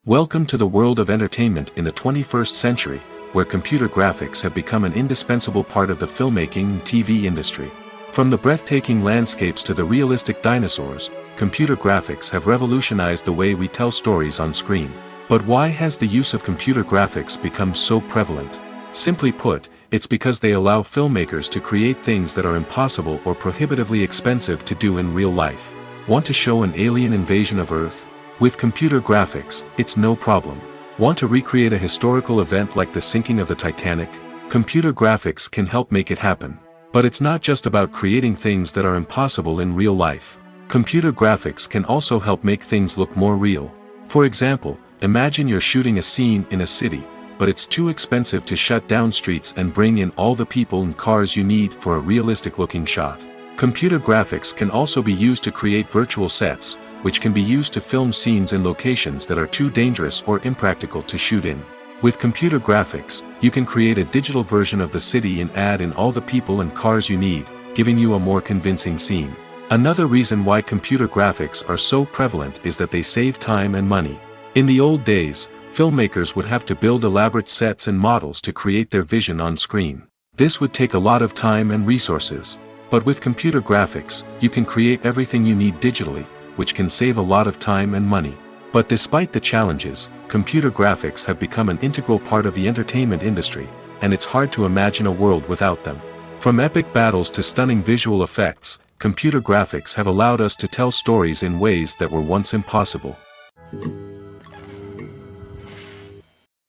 Welcome to the world of entertainment in the 21st century, where computer graphics have become an indispensable part of the filmmaking and TV industry. From the breathtaking landscapes to the realistic dinosaurs, computer graphics have revolutionized the way we tell stories on screen. But why has the use of computer graphics become so prevalent? Simply put, it's because they allow filmmakers to create things that are impossible or prohibitively expensive to do in real life. Want to show an alien invasion of Earth? With computer graphics, it's no problem. Want to recreate a historical event like the sinking of the Titanic? Computer graphics can help make it happen. But it's not just about creating things that are impossible in real life. Computer graphics can also help make things look more real. For example, imagine you're shooting a scene in a city, but it's too expensive to shut down streets and bring in all the people and cars you need for a realistic-looking shot. Computer graphics can also be used to create virtual sets, which can be used to film scenes in locations that are too dangerous or impractical to shoot in. With computer graphics, you can create a digital version of the city and add in all the people and cars you need, giving you a more convincing scene. Another reason why computer graphics are so prevalent is that they save time and money. In the old days, filmmakers would have to build elaborate sets and models to create their vision on screen. This would take a lot of time and resources. But with computer graphics, you can create everything you need digitally, which can save a lot of time and money. But despite the challenges, computer graphics have become an integral part of the entertainment industry, and it's hard to imagine a world without them. From epic battles to stunning visual effects, computer graphics have allowed us to tell stories in ways that were once impossible.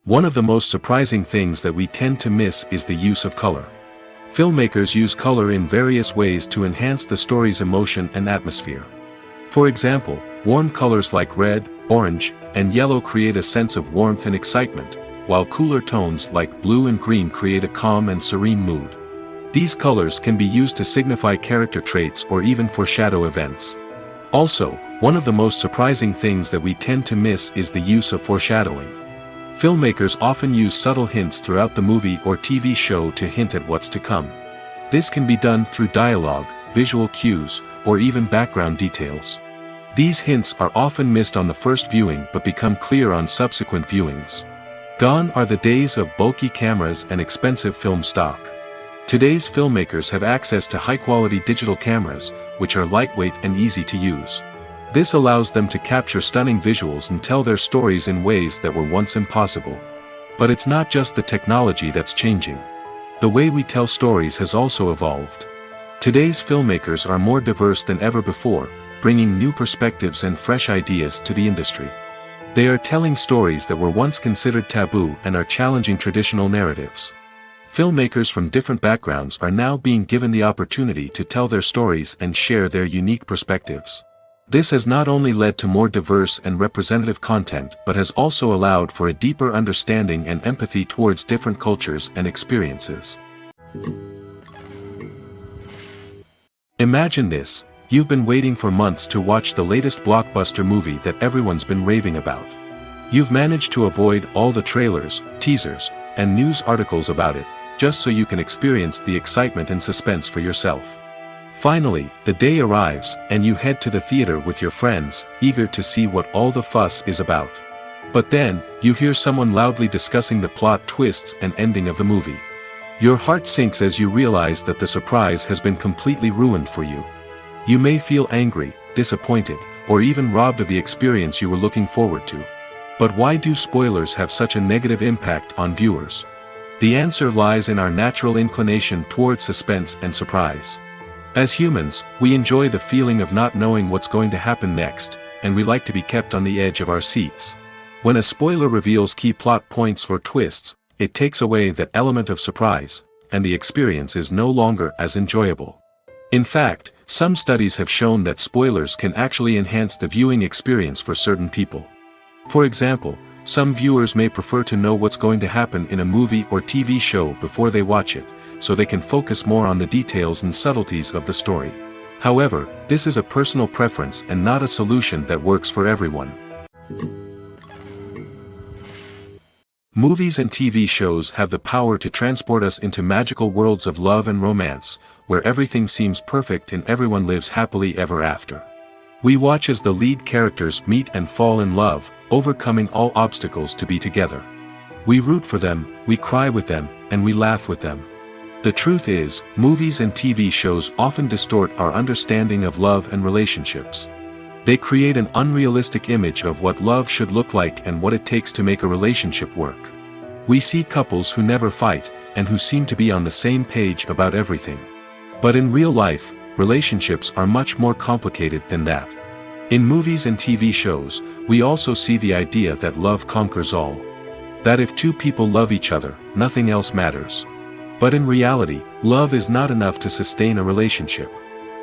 One of the most surprising things that we tend to miss is the use of color. Filmmakers use color in various ways to enhance the story's emotion and atmosphere. For example, warm colors like red, orange, and yellow create a sense of warmth and excitement, while cooler tones like blue and green create a calm and serene mood. These colors can be used to signify character traits or even foreshadow events. Also, one of the most surprising things that we tend to miss is the use of foreshadowing. Filmmakers often use subtle hints throughout the movie or TV show to hint at what's to come. This can be done through dialogue, visual cues, or even background details. These hints are often missed on the first viewing but become clear on subsequent viewings. Gone are the days of bulky cameras and expensive film stock. Today's filmmakers have access to high-quality digital cameras, which are lightweight and easy to use. This allows them to capture stunning visuals and tell their stories in ways that were once impossible. But it's not just the technology that's changing. The way we tell stories has also evolved. Today's filmmakers are more diverse than ever before, bringing new perspectives and fresh ideas to the industry. They are telling stories that were once considered taboo and are challenging traditional narratives. Filmmakers from different backgrounds are now being given the opportunity to tell their stories and share their unique perspectives. This has not only led to more diverse and representative content but has also allowed for a deeper understanding and empathy towards different cultures and experiences. Imagine this: you've been waiting for months to watch the latest blockbuster movie that everyone's been raving about. You've managed to avoid all the trailers, teasers, and news articles about it, just so you can experience the excitement and suspense for yourself. Finally, the day arrives, and you head to the theater with your friends, eager to see what all the fuss is about. But then, you hear someone loudly discussing the plot twists and ending of the movie. Your heart sinks as you realize that the surprise has been completely ruined for you. You may feel angry, disappointed, or even robbed of the experience you were looking forward to. But why do spoilers have such a negative impact on viewers? The answer lies in our natural inclination toward suspense and surprise. As humans, we enjoy the feeling of not knowing what's going to happen next, and we like to be kept on the edge of our seats. When a spoiler reveals key plot points or twists, it takes away that element of surprise, and the experience is no longer as enjoyable. In fact, some studies have shown that spoilers can actually enhance the viewing experience for certain people. For example, some viewers may prefer to know what's going to happen in a movie or TV show before they watch it, so they can focus more on the details and subtleties of the story. However, this is a personal preference and not a solution that works for everyone. Movies and TV shows have the power to transport us into magical worlds of love and romance, where everything seems perfect and everyone lives happily ever after. We watch as the lead characters meet and fall in love, overcoming all obstacles to be together. We root for them, we cry with them, and we laugh with them. The truth is, movies and TV shows often distort our understanding of love and relationships. They create an unrealistic image of what love should look like and what it takes to make a relationship work. We see couples who never fight, and who seem to be on the same page about everything. But in real life, relationships are much more complicated than that. In movies and TV shows, we also see the idea that love conquers all. That if two people love each other, nothing else matters. But in reality, love is not enough to sustain a relationship.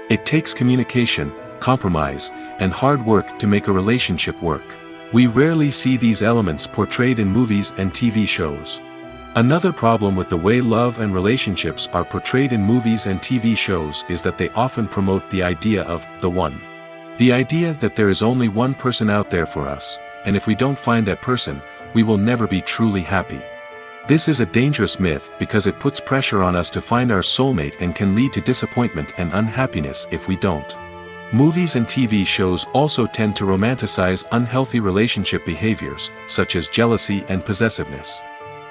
It takes communication, compromise, and hard work to make a relationship work. We rarely see these elements portrayed in movies and TV shows. Another problem with the way love and relationships are portrayed in movies and TV shows is that they often promote the idea of the one. The idea that there is only one person out there for us, and if we don't find that person, we will never be truly happy. This is a dangerous myth because it puts pressure on us to find our soulmate and can lead to disappointment and unhappiness if we don't. Movies and TV shows also tend to romanticize unhealthy relationship behaviors, such as jealousy and possessiveness.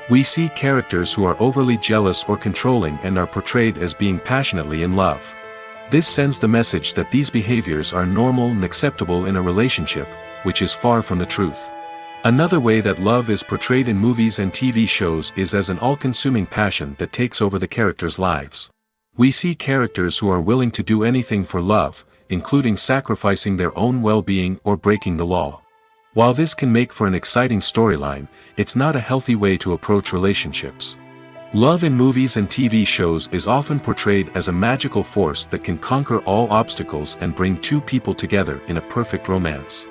We see characters who are overly jealous or controlling and are portrayed as being passionately in love. This sends the message that these behaviors are normal and acceptable in a relationship, which is far from the truth. Another way that love is portrayed in movies and TV shows is as an all-consuming passion that takes over the characters' lives. We see characters who are willing to do anything for love, including sacrificing their own well-being or breaking the law. While this can make for an exciting storyline, it's not a healthy way to approach relationships. Love in movies and TV shows is often portrayed as a magical force that can conquer all obstacles and bring two people together in a perfect romance.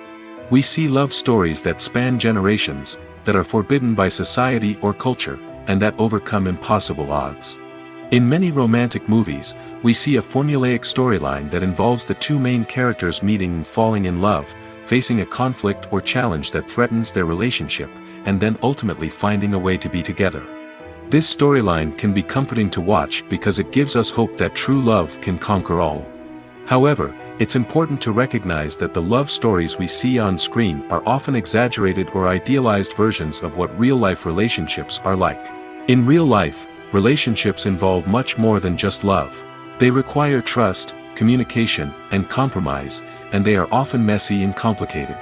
We see love stories that span generations, that are forbidden by society or culture, and that overcome impossible odds. In many romantic movies, we see a formulaic storyline that involves the two main characters meeting and falling in love, facing a conflict or challenge that threatens their relationship, and then ultimately finding a way to be together. This storyline can be comforting to watch because it gives us hope that true love can conquer all. However, it's important to recognize that the love stories we see on screen are often exaggerated or idealized versions of what real-life relationships are like. In real life, relationships involve much more than just love. They require trust, communication, and compromise, and they are often messy and complicated.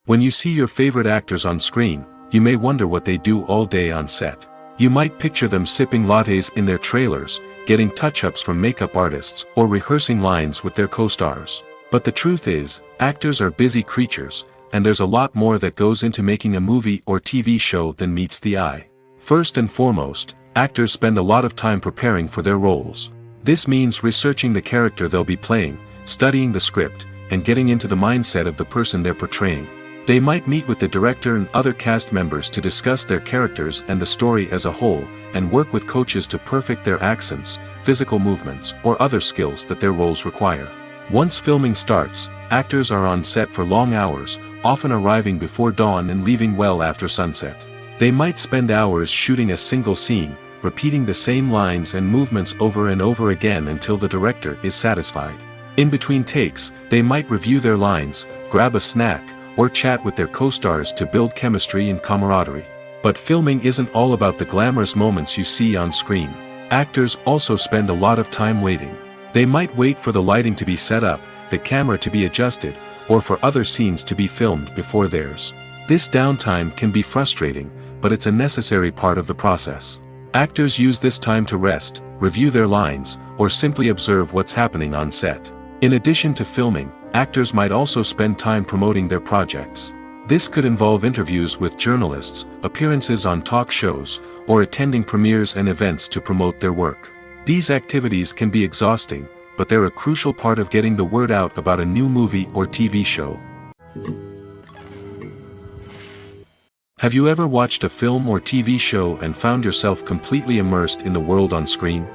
When you see your favorite actors on screen, you may wonder what they do all day on set. You might picture them sipping lattes in their trailers, getting touch-ups from makeup artists, or rehearsing lines with their co-stars. But the truth is, actors are busy creatures, and there's a lot more that goes into making a movie or TV show than meets the eye. First and foremost, actors spend a lot of time preparing for their roles. This means researching the character they'll be playing, studying the script, and getting into the mindset of the person they're portraying. They might meet with the director and other cast members to discuss their characters and the story as a whole, and work with coaches to perfect their accents, physical movements, or other skills that their roles require. Once filming starts, actors are on set for long hours, often arriving before dawn and leaving well after sunset. They might spend hours shooting a single scene, repeating the same lines and movements over and over again until the director is satisfied. In between takes, they might review their lines, grab a snack, or chat with their co-stars to build chemistry and camaraderie. But filming isn't all about the glamorous moments you see on screen. Actors also spend a lot of time waiting. They might wait for the lighting to be set up, the camera to be adjusted, or for other scenes to be filmed before theirs. This downtime can be frustrating, but it's a necessary part of the process. Actors use this time to rest, review their lines, or simply observe what's happening on set. In addition to filming, actors might also spend time promoting their projects. This could involve interviews with journalists, appearances on talk shows, or attending premieres and events to promote their work. These activities can be exhausting, but they're a crucial part of getting the word out about a new movie or TV show. Have you ever watched a film or TV show and found yourself completely immersed in the world on screen?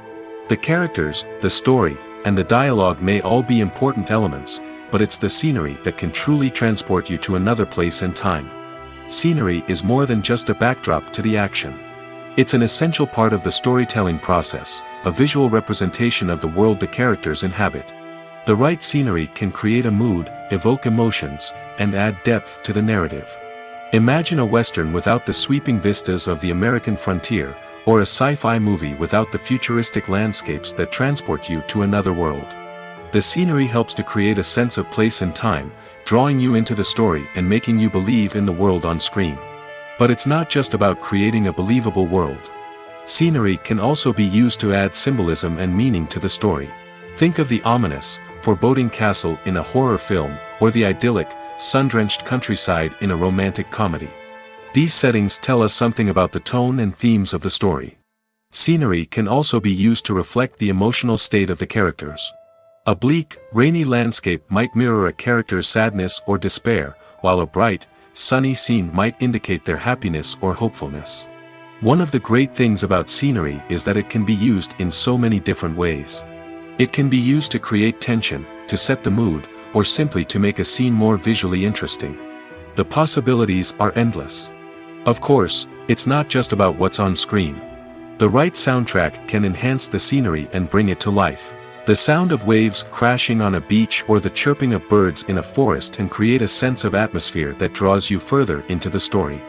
The characters, the story, and the dialogue may all be important elements, but it's the scenery that can truly transport you to another place and time. Scenery is more than just a backdrop to the action. It's an essential part of the storytelling process, a visual representation of the world the characters inhabit. The right scenery can create a mood, evoke emotions, and add depth to the narrative. Imagine a Western without the sweeping vistas of the American frontier, or a sci-fi movie without the futuristic landscapes that transport you to another world. The scenery helps to create a sense of place and time, drawing you into the story and making you believe in the world on screen. But it's not just about creating a believable world. Scenery can also be used to add symbolism and meaning to the story. Think of the ominous, foreboding castle in a horror film, or the idyllic, sun-drenched countryside in a romantic comedy. These settings tell us something about the tone and themes of the story. Scenery can also be used to reflect the emotional state of the characters. A bleak, rainy landscape might mirror a character's sadness or despair, while a bright, sunny scene might indicate their happiness or hopefulness. One of the great things about scenery is that it can be used in so many different ways. It can be used to create tension, to set the mood, or simply to make a scene more visually interesting. The possibilities are endless. Of course, it's not just about what's on screen. The right soundtrack can enhance the scenery and bring it to life. The sound of waves crashing on a beach or the chirping of birds in a forest can create a sense of atmosphere that draws you further into the story.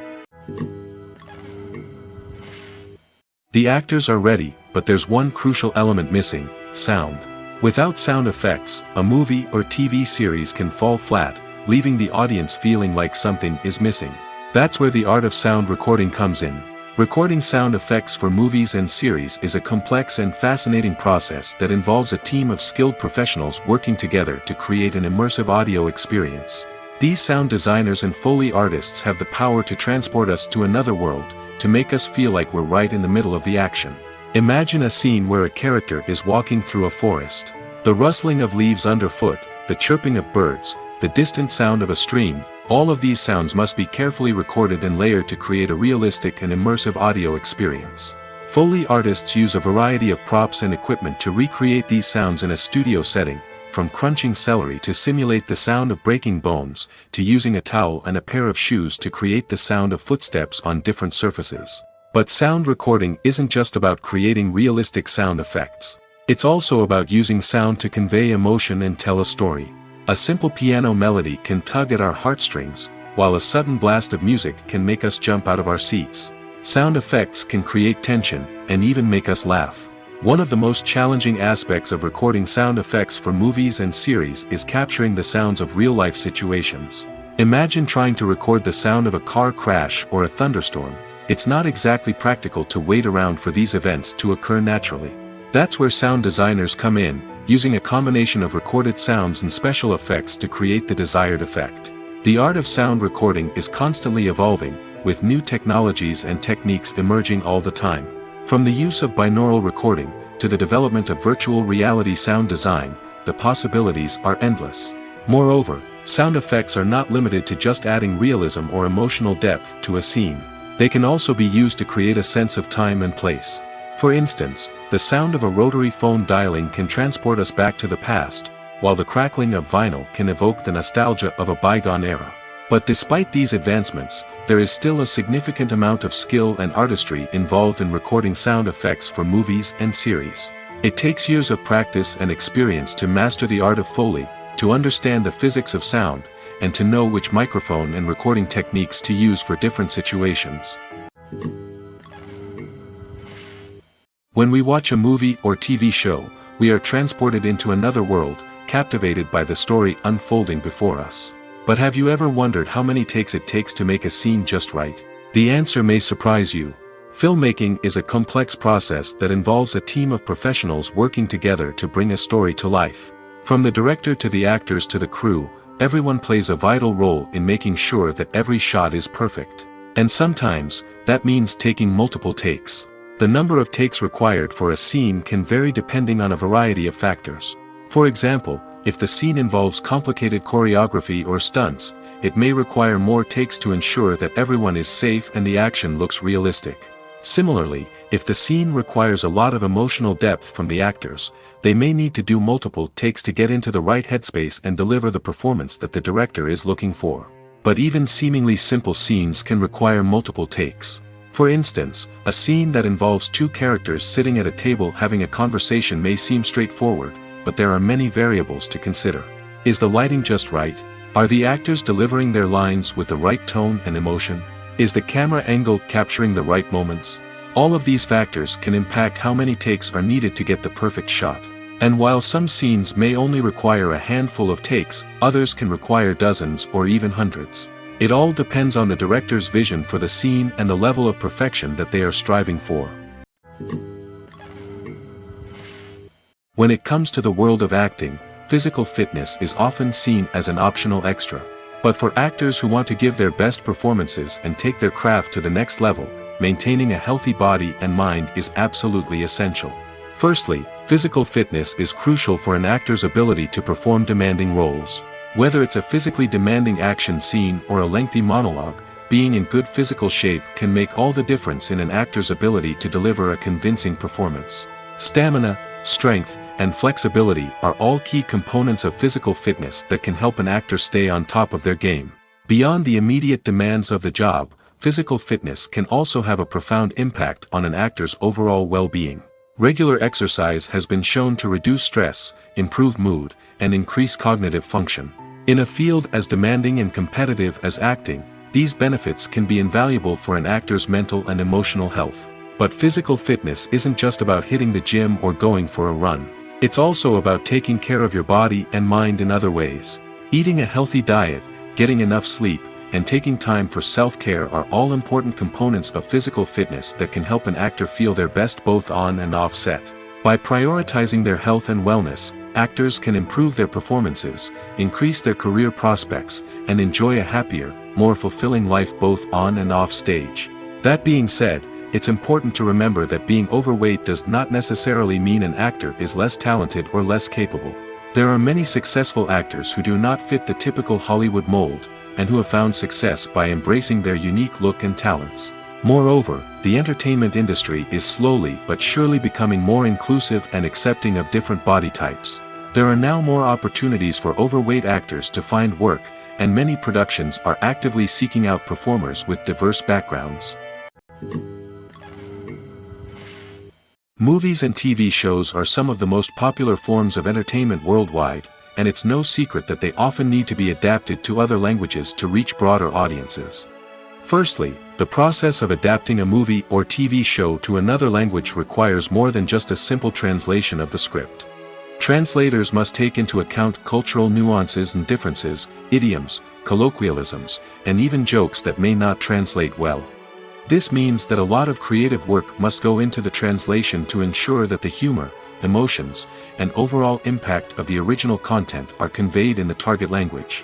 The actors are ready, but there's one crucial element missing: sound. Without sound effects, a movie or TV series can fall flat, leaving the audience feeling like something is missing. That's where the art of sound recording comes in. Recording sound effects for movies and series is a complex and fascinating process that involves a team of skilled professionals working together to create an immersive audio experience. These sound designers and Foley artists have the power to transport us to another world, to make us feel like we're right in the middle of the action. Imagine a scene where a character is walking through a forest. The rustling of leaves underfoot, the chirping of birds, the distant sound of a stream, all of these sounds must be carefully recorded and layered to create a realistic and immersive audio experience. Foley artists use a variety of props and equipment to recreate these sounds in a studio setting, from crunching celery to simulate the sound of breaking bones, to using a towel and a pair of shoes to create the sound of footsteps on different surfaces. But sound recording isn't just about creating realistic sound effects. It's also about using sound to convey emotion and tell a story. A simple piano melody can tug at our heartstrings, while a sudden blast of music can make us jump out of our seats. Sound effects can create tension, and even make us laugh. One of the most challenging aspects of recording sound effects for movies and series is capturing the sounds of real-life situations. Imagine trying to record the sound of a car crash or a thunderstorm. It's not exactly practical to wait around for these events to occur naturally. That's where sound designers come in, using a combination of recorded sounds and special effects to create the desired effect. The art of sound recording is constantly evolving, with new technologies and techniques emerging all the time. From the use of binaural recording, to the development of virtual reality sound design, the possibilities are endless. Moreover, sound effects are not limited to just adding realism or emotional depth to a scene. They can also be used to create a sense of time and place. For instance, the sound of a rotary phone dialing can transport us back to the past, while the crackling of vinyl can evoke the nostalgia of a bygone era. But despite these advancements, there is still a significant amount of skill and artistry involved in recording sound effects for movies and series. It takes years of practice and experience to master the art of Foley, to understand the physics of sound, and to know which microphone and recording techniques to use for different situations. When we watch a movie or TV show, we are transported into another world, captivated by the story unfolding before us. But have you ever wondered how many takes it takes to make a scene just right? The answer may surprise you. Filmmaking is a complex process that involves a team of professionals working together to bring a story to life. From the director to the actors to the crew, everyone plays a vital role in making sure that every shot is perfect. And sometimes, that means taking multiple takes. The number of takes required for a scene can vary depending on a variety of factors. For example, if the scene involves complicated choreography or stunts, it may require more takes to ensure that everyone is safe and the action looks realistic. Similarly, if the scene requires a lot of emotional depth from the actors, they may need to do multiple takes to get into the right headspace and deliver the performance that the director is looking for. But even seemingly simple scenes can require multiple takes. For instance, a scene that involves two characters sitting at a table having a conversation may seem straightforward, but there are many variables to consider. Is the lighting just right? Are the actors delivering their lines with the right tone and emotion? Is the camera angle capturing the right moments? All of these factors can impact how many takes are needed to get the perfect shot. And while some scenes may only require a handful of takes, others can require dozens or even hundreds. It all depends on the director's vision for the scene and the level of perfection that they are striving for. When it comes to the world of acting, physical fitness is often seen as an optional extra. But for actors who want to give their best performances and take their craft to the next level, maintaining a healthy body and mind is absolutely essential. Firstly, physical fitness is crucial for an actor's ability to perform demanding roles. Whether it's a physically demanding action scene or a lengthy monologue, being in good physical shape can make all the difference in an actor's ability to deliver a convincing performance. Stamina, strength, and flexibility are all key components of physical fitness that can help an actor stay on top of their game. Beyond the immediate demands of the job, physical fitness can also have a profound impact on an actor's overall well-being. Regular exercise has been shown to reduce stress, improve mood, and increase cognitive function. In a field as demanding and competitive as acting, these benefits can be invaluable for an actor's mental and emotional health. But physical fitness isn't just about hitting the gym or going for a run. It's also about taking care of your body and mind in other ways. Eating a healthy diet, getting enough sleep, and taking time for self-care are all important components of physical fitness that can help an actor feel their best both on and off set. By prioritizing their health and wellness, actors can improve their performances, increase their career prospects, and enjoy a happier, more fulfilling life both on and off stage. That being said, it's important to remember that being overweight does not necessarily mean an actor is less talented or less capable. There are many successful actors who do not fit the typical Hollywood mold, and who have found success by embracing their unique look and talents. Moreover, the entertainment industry is slowly but surely becoming more inclusive and accepting of different body types. There are now more opportunities for overweight actors to find work, and many productions are actively seeking out performers with diverse backgrounds. Movies and TV shows are some of the most popular forms of entertainment worldwide, and it's no secret that they often need to be adapted to other languages to reach broader audiences. Firstly, the process of adapting a movie or TV show to another language requires more than just a simple translation of the script. Translators must take into account cultural nuances and differences, idioms, colloquialisms, and even jokes that may not translate well. This means that a lot of creative work must go into the translation to ensure that the humor, emotions, and overall impact of the original content are conveyed in the target language.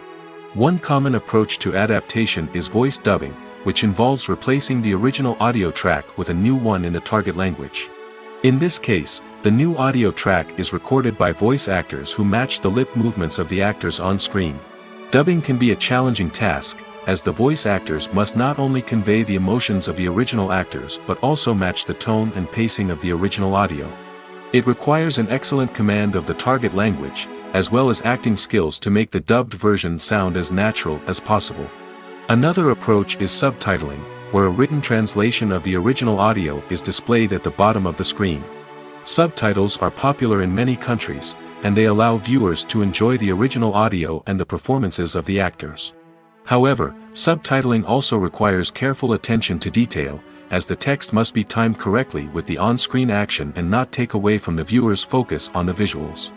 One common approach to adaptation is voice dubbing, which involves replacing the original audio track with a new one in the target language. In this case, the new audio track is recorded by voice actors who match the lip movements of the actors on screen. Dubbing can be a challenging task, as the voice actors must not only convey the emotions of the original actors but also match the tone and pacing of the original audio. It requires an excellent command of the target language, as well as acting skills to make the dubbed version sound as natural as possible. Another approach is subtitling, where a written translation of the original audio is displayed at the bottom of the screen. Subtitles are popular in many countries, and they allow viewers to enjoy the original audio and the performances of the actors. However, subtitling also requires careful attention to detail, as the text must be timed correctly with the on-screen action and not take away from the viewer's focus on the visuals.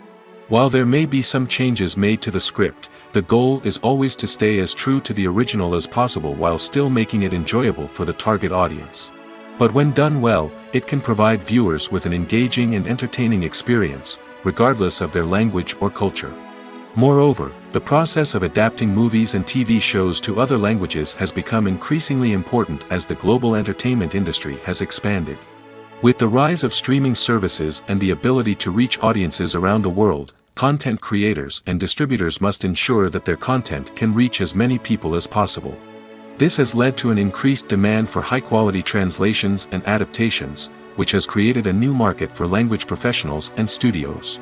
While there may be some changes made to the script, the goal is always to stay as true to the original as possible while still making it enjoyable for the target audience. But when done well, it can provide viewers with an engaging and entertaining experience, regardless of their language or culture. Moreover, the process of adapting movies and TV shows to other languages has become increasingly important as the global entertainment industry has expanded. With the rise of streaming services and the ability to reach audiences around the world, content creators and distributors must ensure that their content can reach as many people as possible. This has led to an increased demand for high-quality translations and adaptations, which has created a new market for language professionals and studios.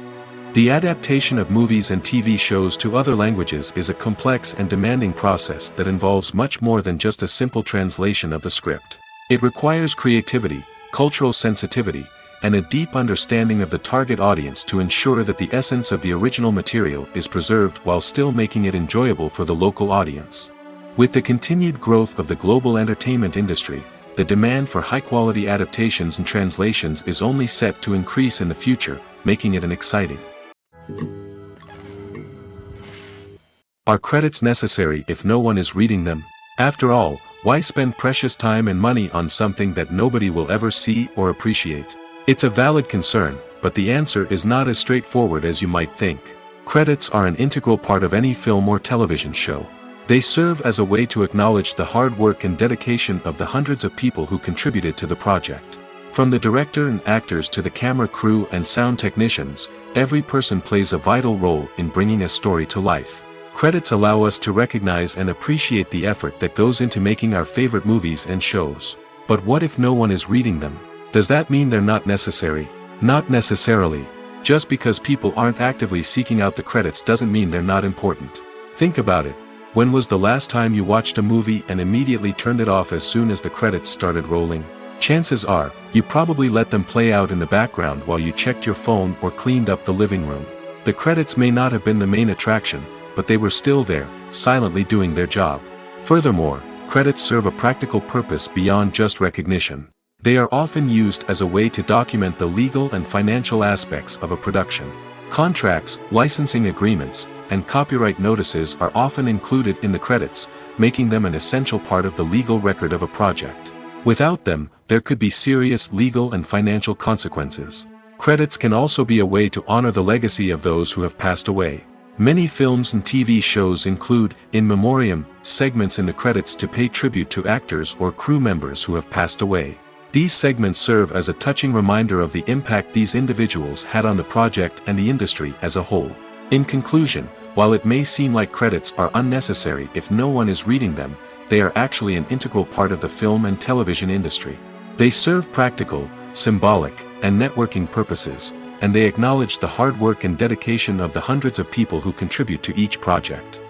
The adaptation of movies and TV shows to other languages is a complex and demanding process that involves much more than just a simple translation of the script. It requires creativity, cultural sensitivity, and a deep understanding of the target audience to ensure that the essence of the original material is preserved while still making it enjoyable for the local audience. With the continued growth of the global entertainment industry, the demand for high-quality adaptations and translations is only set to increase in the future, making it an exciting. Are credits necessary if no one is reading them? After all, why spend precious time and money on something that nobody will ever see or appreciate? It's a valid concern, but the answer is not as straightforward as you might think. Credits are an integral part of any film or television show. They serve as a way to acknowledge the hard work and dedication of the hundreds of people who contributed to the project. From the director and actors to the camera crew and sound technicians, every person plays a vital role in bringing a story to life. Credits allow us to recognize and appreciate the effort that goes into making our favorite movies and shows. But what if no one is reading them? Does that mean they're not necessary? Not necessarily. Just because people aren't actively seeking out the credits doesn't mean they're not important. Think about it. When was the last time you watched a movie and immediately turned it off as soon as the credits started rolling? Chances are, you probably let them play out in the background while you checked your phone or cleaned up the living room. The credits may not have been the main attraction, but they were still there, silently doing their job. Furthermore, credits serve a practical purpose beyond just recognition. They are often used as a way to document the legal and financial aspects of a production. Contracts, licensing agreements, and copyright notices are often included in the credits, making them an essential part of the legal record of a project. Without them, there could be serious legal and financial consequences. Credits can also be a way to honor the legacy of those who have passed away. Many films and TV shows include, in memoriam, segments in the credits to pay tribute to actors or crew members who have passed away. These segments serve as a touching reminder of the impact these individuals had on the project and the industry as a whole. In conclusion, while it may seem like credits are unnecessary if no one is reading them, they are actually an integral part of the film and television industry. They serve practical, symbolic, and networking purposes, and they acknowledge the hard work and dedication of the hundreds of people who contribute to each project.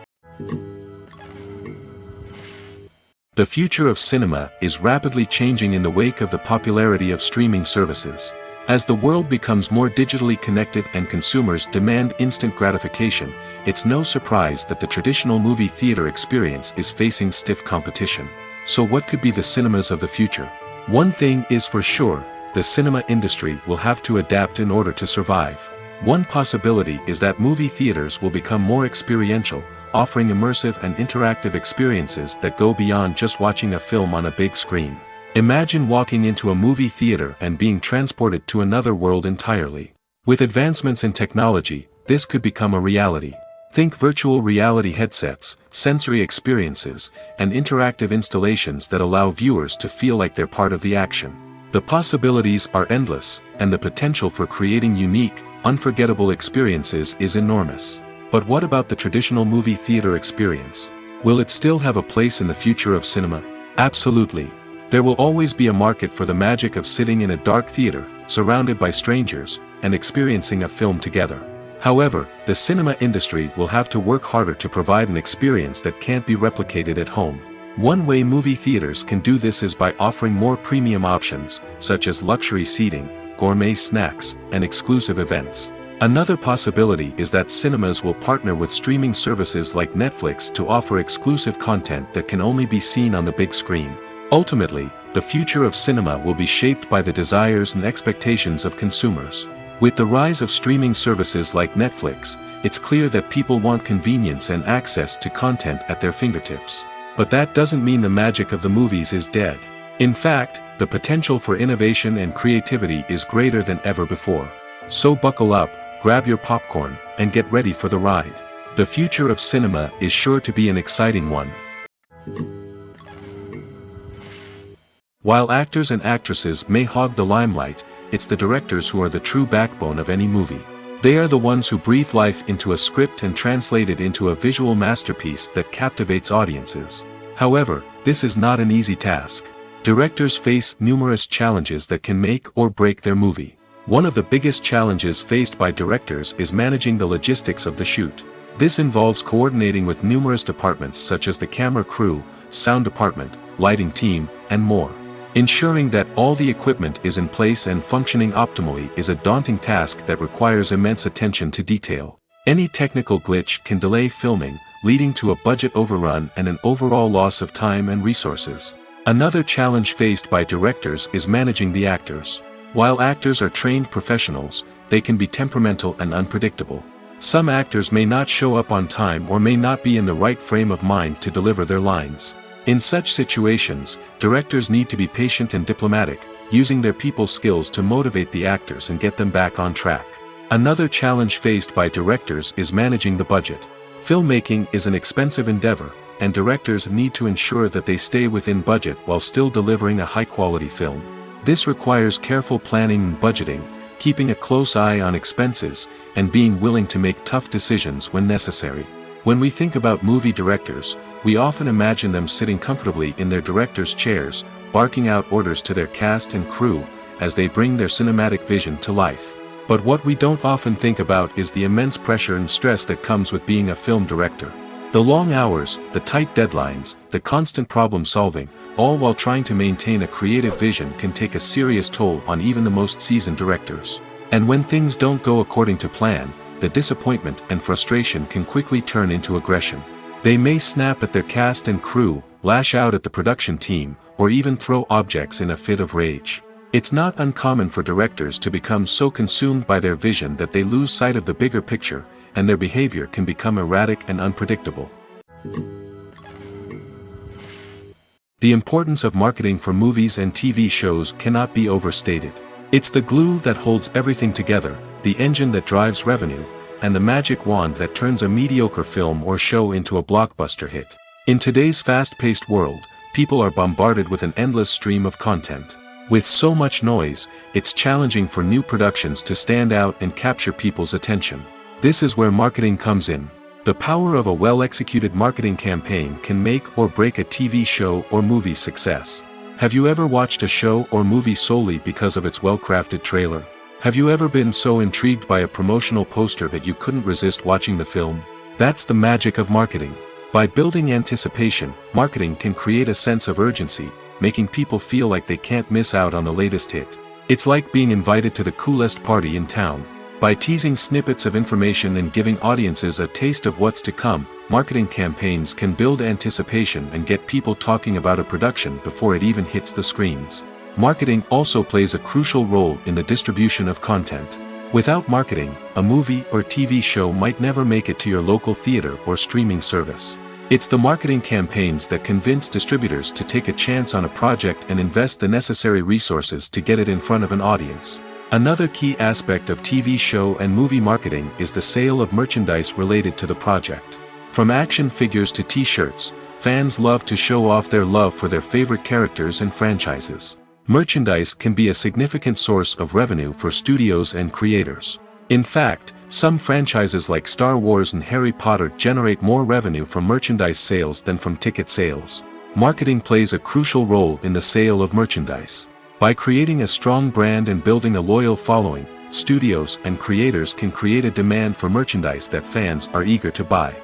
The future of cinema is rapidly changing in the wake of the popularity of streaming services. As the world becomes more digitally connected and consumers demand instant gratification, it's no surprise that the traditional movie theater experience is facing stiff competition. So what could be the cinemas of the future? One thing is for sure, the cinema industry will have to adapt in order to survive. One possibility is that movie theaters will become more experiential, offering immersive and interactive experiences that go beyond just watching a film on a big screen. Imagine walking into a movie theater and being transported to another world entirely. With advancements in technology, this could become a reality. Think virtual reality headsets, sensory experiences, and interactive installations that allow viewers to feel like they're part of the action. The possibilities are endless, and the potential for creating unique, unforgettable experiences is enormous. But what about the traditional movie theater experience? Will it still have a place in the future of cinema? Absolutely. There will always be a market for the magic of sitting in a dark theater, surrounded by strangers, and experiencing a film together. However, the cinema industry will have to work harder to provide an experience that can't be replicated at home. One way movie theaters can do this is by offering more premium options, such as luxury seating, gourmet snacks, and exclusive events. Another possibility is that cinemas will partner with streaming services like Netflix to offer exclusive content that can only be seen on the big screen. Ultimately, the future of cinema will be shaped by the desires and expectations of consumers. With the rise of streaming services like Netflix, it's clear that people want convenience and access to content at their fingertips. But that doesn't mean the magic of the movies is dead. In fact, the potential for innovation and creativity is greater than ever before. So buckle up, grab your popcorn, and get ready for the ride. The future of cinema is sure to be an exciting one. While actors and actresses may hog the limelight, it's the directors who are the true backbone of any movie. They are the ones who breathe life into a script and translate it into a visual masterpiece that captivates audiences. However, this is not an easy task. Directors face numerous challenges that can make or break their movie. One of the biggest challenges faced by directors is managing the logistics of the shoot. This involves coordinating with numerous departments such as the camera crew, sound department, lighting team, and more. Ensuring that all the equipment is in place and functioning optimally is a daunting task that requires immense attention to detail. Any technical glitch can delay filming, leading to a budget overrun and an overall loss of time and resources. Another challenge faced by directors is managing the actors. While actors are trained professionals, they can be temperamental and unpredictable. Some actors may not show up on time or may not be in the right frame of mind to deliver their lines. In such situations, directors need to be patient and diplomatic, using their people skills to motivate the actors and get them back on track. Another challenge faced by directors is managing the budget. Filmmaking is an expensive endeavor, and directors need to ensure that they stay within budget while still delivering a high-quality film. This requires careful planning and budgeting, keeping a close eye on expenses, and being willing to make tough decisions when necessary. When we think about movie directors, we often imagine them sitting comfortably in their director's chairs, barking out orders to their cast and crew, as they bring their cinematic vision to life. But what we don't often think about is the immense pressure and stress that comes with being a film director. The long hours, the tight deadlines, the constant problem solving, all while trying to maintain a creative vision can take a serious toll on even the most seasoned directors. And when things don't go according to plan, the disappointment and frustration can quickly turn into aggression. They may snap at their cast and crew, lash out at the production team, or even throw objects in a fit of rage. It's not uncommon for directors to become so consumed by their vision that they lose sight of the bigger picture, and their behavior can become erratic and unpredictable. The importance of marketing for movies and TV shows cannot be overstated. It's the glue that holds everything together, the engine that drives revenue, and the magic wand that turns a mediocre film or show into a blockbuster hit. In today's fast-paced world, people are bombarded with an endless stream of content. With so much noise, it's challenging for new productions to stand out and capture people's attention. This is where marketing comes in. The power of a well-executed marketing campaign can make or break a TV show or movie's success. Have you ever watched a show or movie solely because of its well-crafted trailer? Have you ever been so intrigued by a promotional poster that you couldn't resist watching the film? That's the magic of marketing. By building anticipation, marketing can create a sense of urgency, making people feel like they can't miss out on the latest hit. It's like being invited to the coolest party in town. By teasing snippets of information and giving audiences a taste of what's to come, marketing campaigns can build anticipation and get people talking about a production before it even hits the screens. Marketing also plays a crucial role in the distribution of content. Without marketing, a movie or TV show might never make it to your local theater or streaming service. It's the marketing campaigns that convince distributors to take a chance on a project and invest the necessary resources to get it in front of an audience. Another key aspect of TV show and movie marketing is the sale of merchandise related to the project. From action figures to t-shirts, fans love to show off their love for their favorite characters and franchises. Merchandise can be a significant source of revenue for studios and creators. In fact, some franchises like Star Wars and Harry Potter generate more revenue from merchandise sales than from ticket sales. Marketing plays a crucial role in the sale of merchandise. By creating a strong brand and building a loyal following, studios and creators can create a demand for merchandise that fans are eager to buy.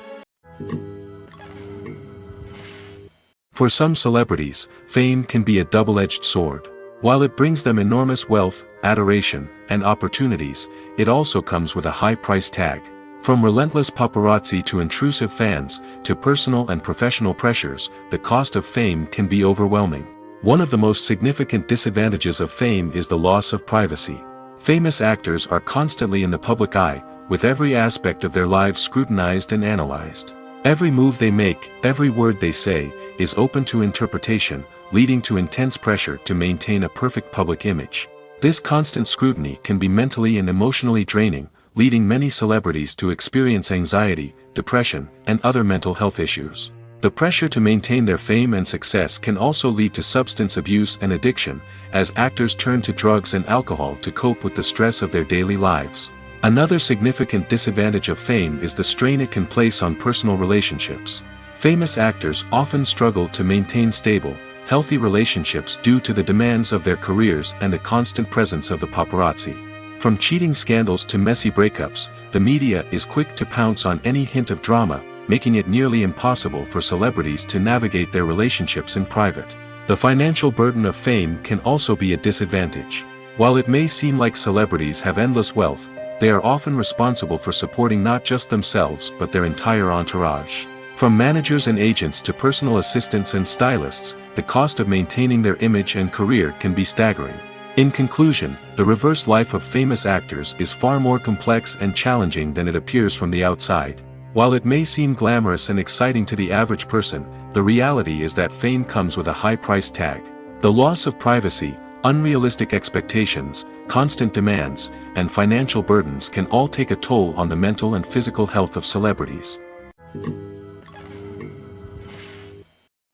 For some celebrities, fame can be a double-edged sword. While it brings them enormous wealth, adoration, and opportunities, it also comes with a high price tag. From relentless paparazzi to intrusive fans, to personal and professional pressures, the cost of fame can be overwhelming. One of the most significant disadvantages of fame is the loss of privacy. Famous actors are constantly in the public eye, with every aspect of their lives scrutinized and analyzed. Every move they make, every word they say, is open to interpretation, leading to intense pressure to maintain a perfect public image. This constant scrutiny can be mentally and emotionally draining, leading many celebrities to experience anxiety, depression, and other mental health issues. The pressure to maintain their fame and success can also lead to substance abuse and addiction, as actors turn to drugs and alcohol to cope with the stress of their daily lives. Another significant disadvantage of fame is the strain it can place on personal relationships. Famous actors often struggle to maintain stable, healthy relationships due to the demands of their careers and the constant presence of the paparazzi. From cheating scandals to messy breakups, the media is quick to pounce on any hint of drama, making it nearly impossible for celebrities to navigate their relationships in private. The financial burden of fame can also be a disadvantage. While it may seem like celebrities have endless wealth, they are often responsible for supporting not just themselves but their entire entourage. From managers and agents to personal assistants and stylists, the cost of maintaining their image and career can be staggering. In conclusion, the reverse life of famous actors is far more complex and challenging than it appears from the outside. While it may seem glamorous and exciting to the average person, the reality is that fame comes with a high price tag. The loss of privacy, unrealistic expectations, constant demands, and financial burdens can all take a toll on the mental and physical health of celebrities.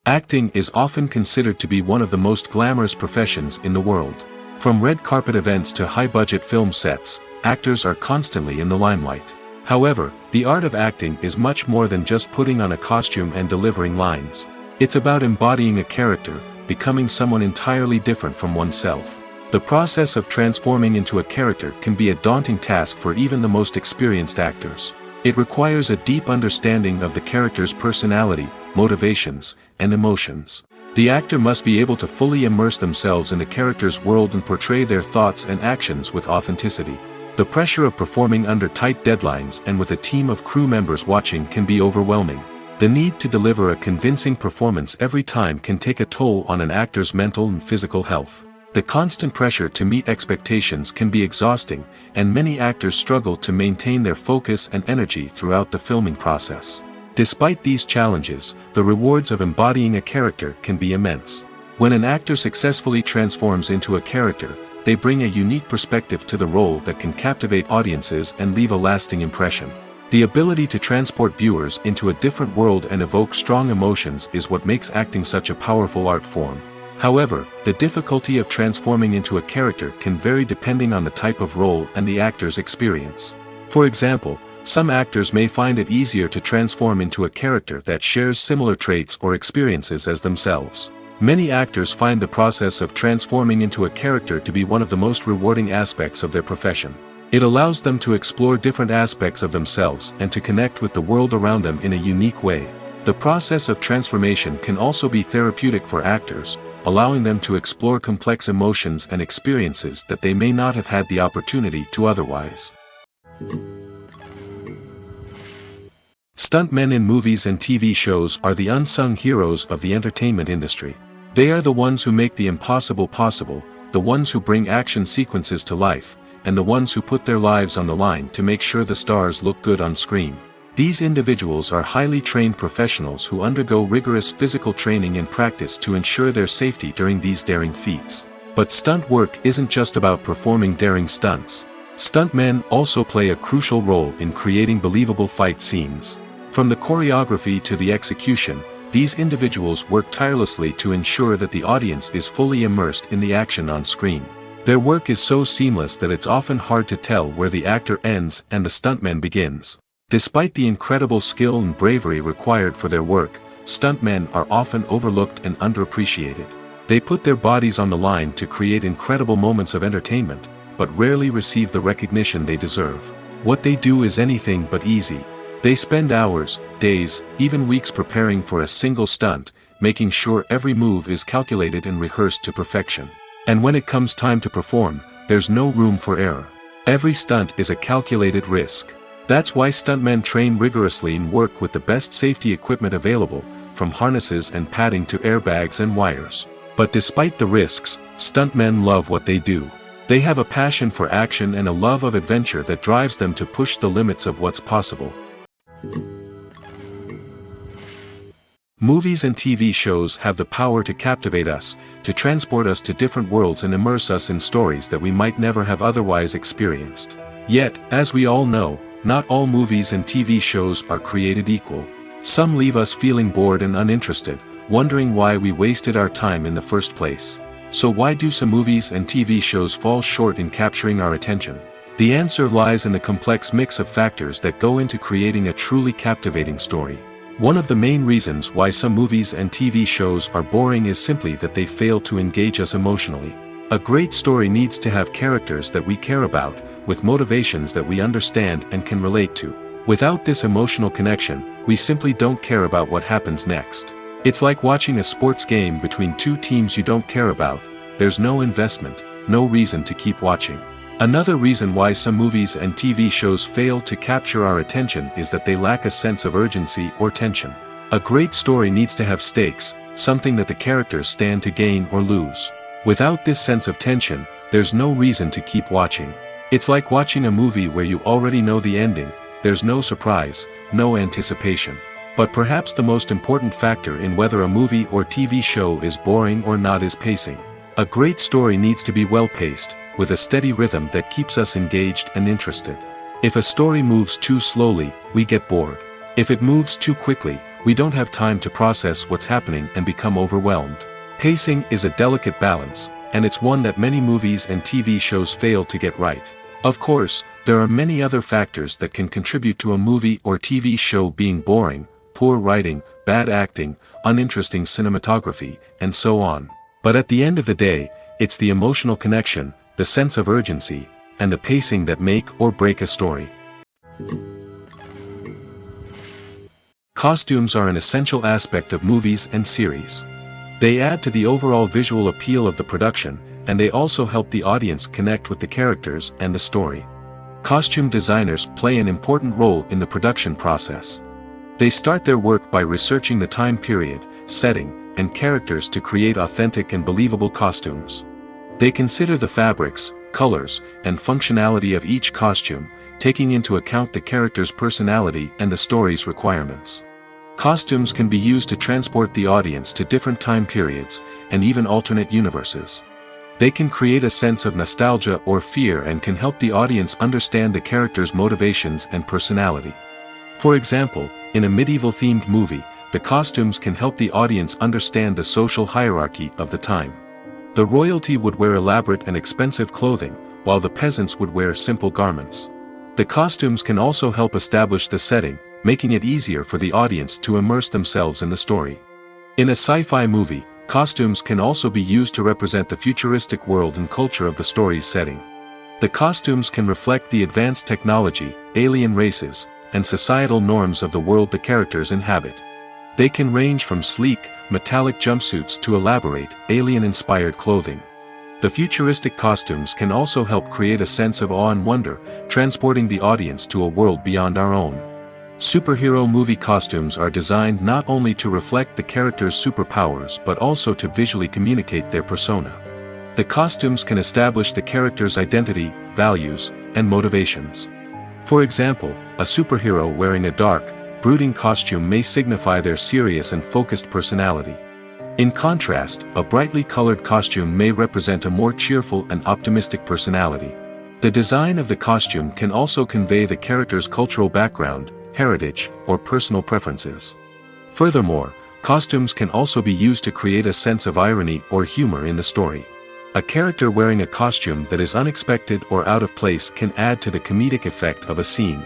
Acting is often considered to be one of the most glamorous professions in the world. From red carpet events to high-budget film sets, actors are constantly in the limelight. However, the art of acting is much more than just putting on a costume and delivering lines. It's about embodying a character, becoming someone entirely different from oneself. The process of transforming into a character can be a daunting task for even the most experienced actors. It requires a deep understanding of the character's personality, motivations, and emotions. The actor must be able to fully immerse themselves in the character's world and portray their thoughts and actions with authenticity. The pressure of performing under tight deadlines and with a team of crew members watching can be overwhelming. The need to deliver a convincing performance every time can take a toll on an actor's mental and physical health. The constant pressure to meet expectations can be exhausting, and many actors struggle to maintain their focus and energy throughout the filming process. Despite these challenges, the rewards of embodying a character can be immense. When an actor successfully transforms into a character, they bring a unique perspective to the role that can captivate audiences and leave a lasting impression. The ability to transport viewers into a different world and evoke strong emotions is what makes acting such a powerful art form. However, the difficulty of transforming into a character can vary depending on the type of role and the actor's experience. For example, some actors may find it easier to transform into a character that shares similar traits or experiences as themselves. Many actors find the process of transforming into a character to be one of the most rewarding aspects of their profession. It allows them to explore different aspects of themselves and to connect with the world around them in a unique way. The process of transformation can also be therapeutic for actors, allowing them to explore complex emotions and experiences that they may not have had the opportunity to otherwise. Stuntmen in movies and TV shows are the unsung heroes of the entertainment industry. They are the ones who make the impossible possible, the ones who bring action sequences to life, and the ones who put their lives on the line to make sure the stars look good on screen. These individuals are highly trained professionals who undergo rigorous physical training and practice to ensure their safety during these daring feats. But stunt work isn't just about performing daring stunts. Stuntmen also play a crucial role in creating believable fight scenes. From the choreography to the execution, these individuals work tirelessly to ensure that the audience is fully immersed in the action on screen. Their work is so seamless that it's often hard to tell where the actor ends and the stuntman begins. Despite the incredible skill and bravery required for their work, stuntmen are often overlooked and underappreciated. They put their bodies on the line to create incredible moments of entertainment, but rarely receive the recognition they deserve. What they do is anything but easy. They spend hours, days, even weeks preparing for a single stunt, making sure every move is calculated and rehearsed to perfection. And when it comes time to perform, there's no room for error. Every stunt is a calculated risk. That's why stuntmen train rigorously and work with the best safety equipment available, from harnesses and padding to airbags and wires. But despite the risks, stuntmen love what they do. They have a passion for action and a love of adventure that drives them to push the limits of what's possible. Movies and TV shows have the power to captivate us, to transport us to different worlds and immerse us in stories that we might never have otherwise experienced. Yet, as we all know, not all movies and TV shows are created equal. Some leave us feeling bored and uninterested, wondering why we wasted our time in the first place. So why do some movies and TV shows fall short in capturing our attention? The answer lies in the complex mix of factors that go into creating a truly captivating story. One of the main reasons why some movies and TV shows are boring is simply that they fail to engage us emotionally. A great story needs to have characters that we care about, with motivations that we understand and can relate to. Without this emotional connection, we simply don't care about what happens next. It's like watching a sports game between two teams you don't care about. There's no investment, no reason to keep watching. Another reason why some movies and TV shows fail to capture our attention is that they lack a sense of urgency or tension. A great story needs to have stakes, something that the characters stand to gain or lose. Without this sense of tension, there's no reason to keep watching. It's like watching a movie where you already know the ending. There's no surprise, no anticipation. But perhaps the most important factor in whether a movie or TV show is boring or not is pacing. A great story needs to be well-paced, with a steady rhythm that keeps us engaged and interested. If a story moves too slowly, we get bored. If it moves too quickly, we don't have time to process what's happening and become overwhelmed. Pacing is a delicate balance, and it's one that many movies and TV shows fail to get right. Of course, there are many other factors that can contribute to a movie or TV show being boring: poor writing, bad acting, uninteresting cinematography, and so on. But at the end of the day, it's the emotional connection, the sense of urgency, and the pacing that make or break a story. Costumes are an essential aspect of movies and series. They add to the overall visual appeal of the production, and they also help the audience connect with the characters and the story. Costume designers play an important role in the production process. They start their work by researching the time period, setting, and characters to create authentic and believable costumes. They consider the fabrics, colors, and functionality of each costume, taking into account the character's personality and the story's requirements. Costumes can be used to transport the audience to different time periods, and even alternate universes. They can create a sense of nostalgia or fear and can help the audience understand the character's motivations and personality. For example, in a medieval-themed movie, the costumes can help the audience understand the social hierarchy of the time. The royalty would wear elaborate and expensive clothing, while the peasants would wear simple garments. The costumes can also help establish the setting, making it easier for the audience to immerse themselves in the story. In a sci-fi movie, costumes can also be used to represent the futuristic world and culture of the story's setting. The costumes can reflect the advanced technology, alien races, and societal norms of the world the characters inhabit. They can range from sleek, metallic jumpsuits to elaborate, alien-inspired clothing. The futuristic costumes can also help create a sense of awe and wonder, transporting the audience to a world beyond our own. Superhero movie costumes are designed not only to reflect the character's superpowers but also to visually communicate their persona. The costumes can establish the character's identity, values, and motivations. For example, a superhero wearing a dark, brooding costume may signify their serious and focused personality. In contrast, a brightly colored costume may represent a more cheerful and optimistic personality. The design of the costume can also convey the character's cultural background, heritage, or personal preferences. Furthermore, costumes can also be used to create a sense of irony or humor in the story. A character wearing a costume that is unexpected or out of place can add to the comedic effect of a scene.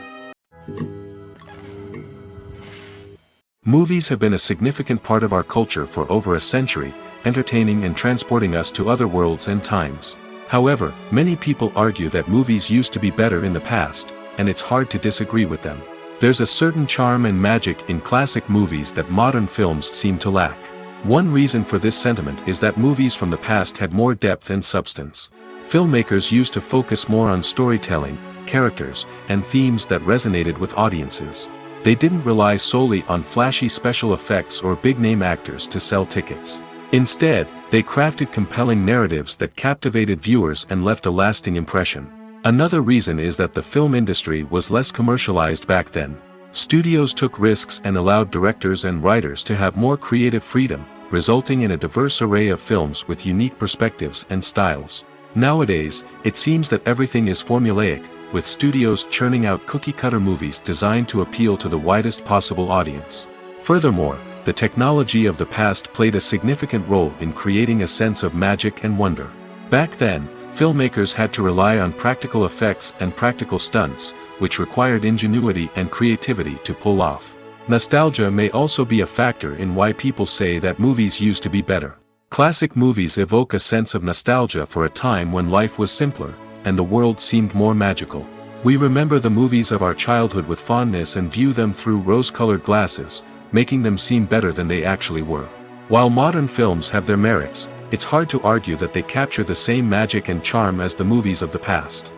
Movies have been a significant part of our culture for over a century, entertaining and transporting us to other worlds and times. However, many people argue that movies used to be better in the past, and it's hard to disagree with them. There's a certain charm and magic in classic movies that modern films seem to lack. One reason for this sentiment is that movies from the past had more depth and substance. Filmmakers used to focus more on storytelling, characters, and themes that resonated with audiences. They didn't rely solely on flashy special effects or big-name actors to sell tickets. Instead, they crafted compelling narratives that captivated viewers and left a lasting impression. Another reason is that the film industry was less commercialized back then. Studios took risks and allowed directors and writers to have more creative freedom, resulting in a diverse array of films with unique perspectives and styles. Nowadays, it seems that everything is formulaic, with studios churning out cookie-cutter movies designed to appeal to the widest possible audience. Furthermore, the technology of the past played a significant role in creating a sense of magic and wonder. Back then, filmmakers had to rely on practical effects and practical stunts, which required ingenuity and creativity to pull off. Nostalgia may also be a factor in why people say that movies used to be better. Classic movies evoke a sense of nostalgia for a time when life was simpler, and the world seemed more magical. We remember the movies of our childhood with fondness and view them through rose-colored glasses, making them seem better than they actually were. While modern films have their merits, it's hard to argue that they capture the same magic and charm as the movies of the past.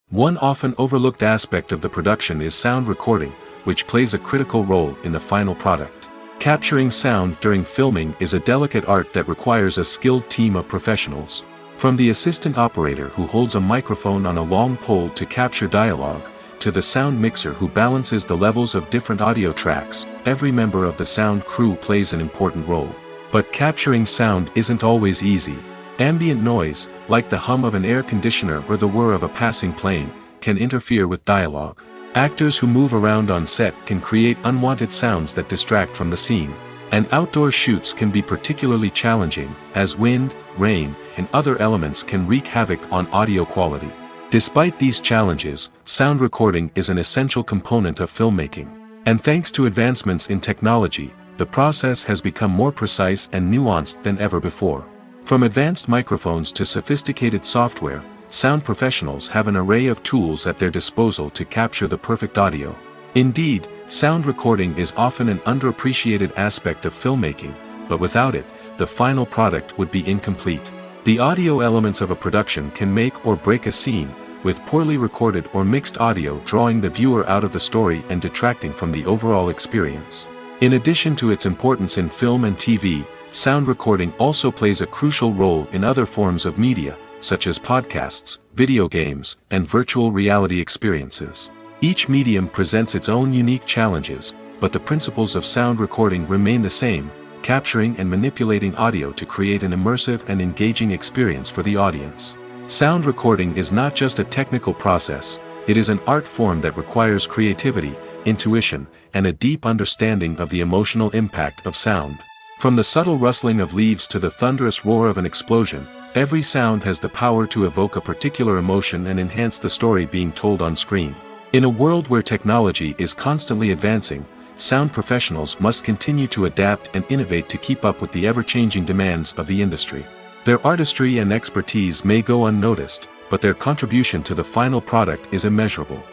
One often overlooked aspect of the production is sound recording, which plays a critical role in the final product. Capturing sound during filming is a delicate art that requires a skilled team of professionals. From the assistant operator who holds a microphone on a long pole to capture dialogue, to the sound mixer who balances the levels of different audio tracks, every member of the sound crew plays an important role. But capturing sound isn't always easy. Ambient noise, like the hum of an air conditioner or the whir of a passing plane, can interfere with dialogue. Actors who move around on set can create unwanted sounds that distract from the scene. And outdoor shoots can be particularly challenging, as wind, rain, and other elements can wreak havoc on audio quality. Despite these challenges, sound recording is an essential component of filmmaking. And thanks to advancements in technology, the process has become more precise and nuanced than ever before. From advanced microphones to sophisticated software, sound professionals have an array of tools at their disposal to capture the perfect audio. Indeed, sound recording is often an underappreciated aspect of filmmaking, but without it, the final product would be incomplete. The audio elements of a production can make or break a scene, with poorly recorded or mixed audio drawing the viewer out of the story and detracting from the overall experience. In addition to its importance in film and TV, sound recording also plays a crucial role in other forms of media, such as podcasts, video games, and virtual reality experiences. Each medium presents its own unique challenges, but the principles of sound recording remain the same, capturing and manipulating audio to create an immersive and engaging experience for the audience. Sound recording is not just a technical process, it is an art form that requires creativity, intuition, and a deep understanding of the emotional impact of sound. From the subtle rustling of leaves to the thunderous roar of an explosion, every sound has the power to evoke a particular emotion and enhance the story being told on screen. In a world where technology is constantly advancing, sound professionals must continue to adapt and innovate to keep up with the ever-changing demands of the industry. Their artistry and expertise may go unnoticed, but their contribution to the final product is immeasurable.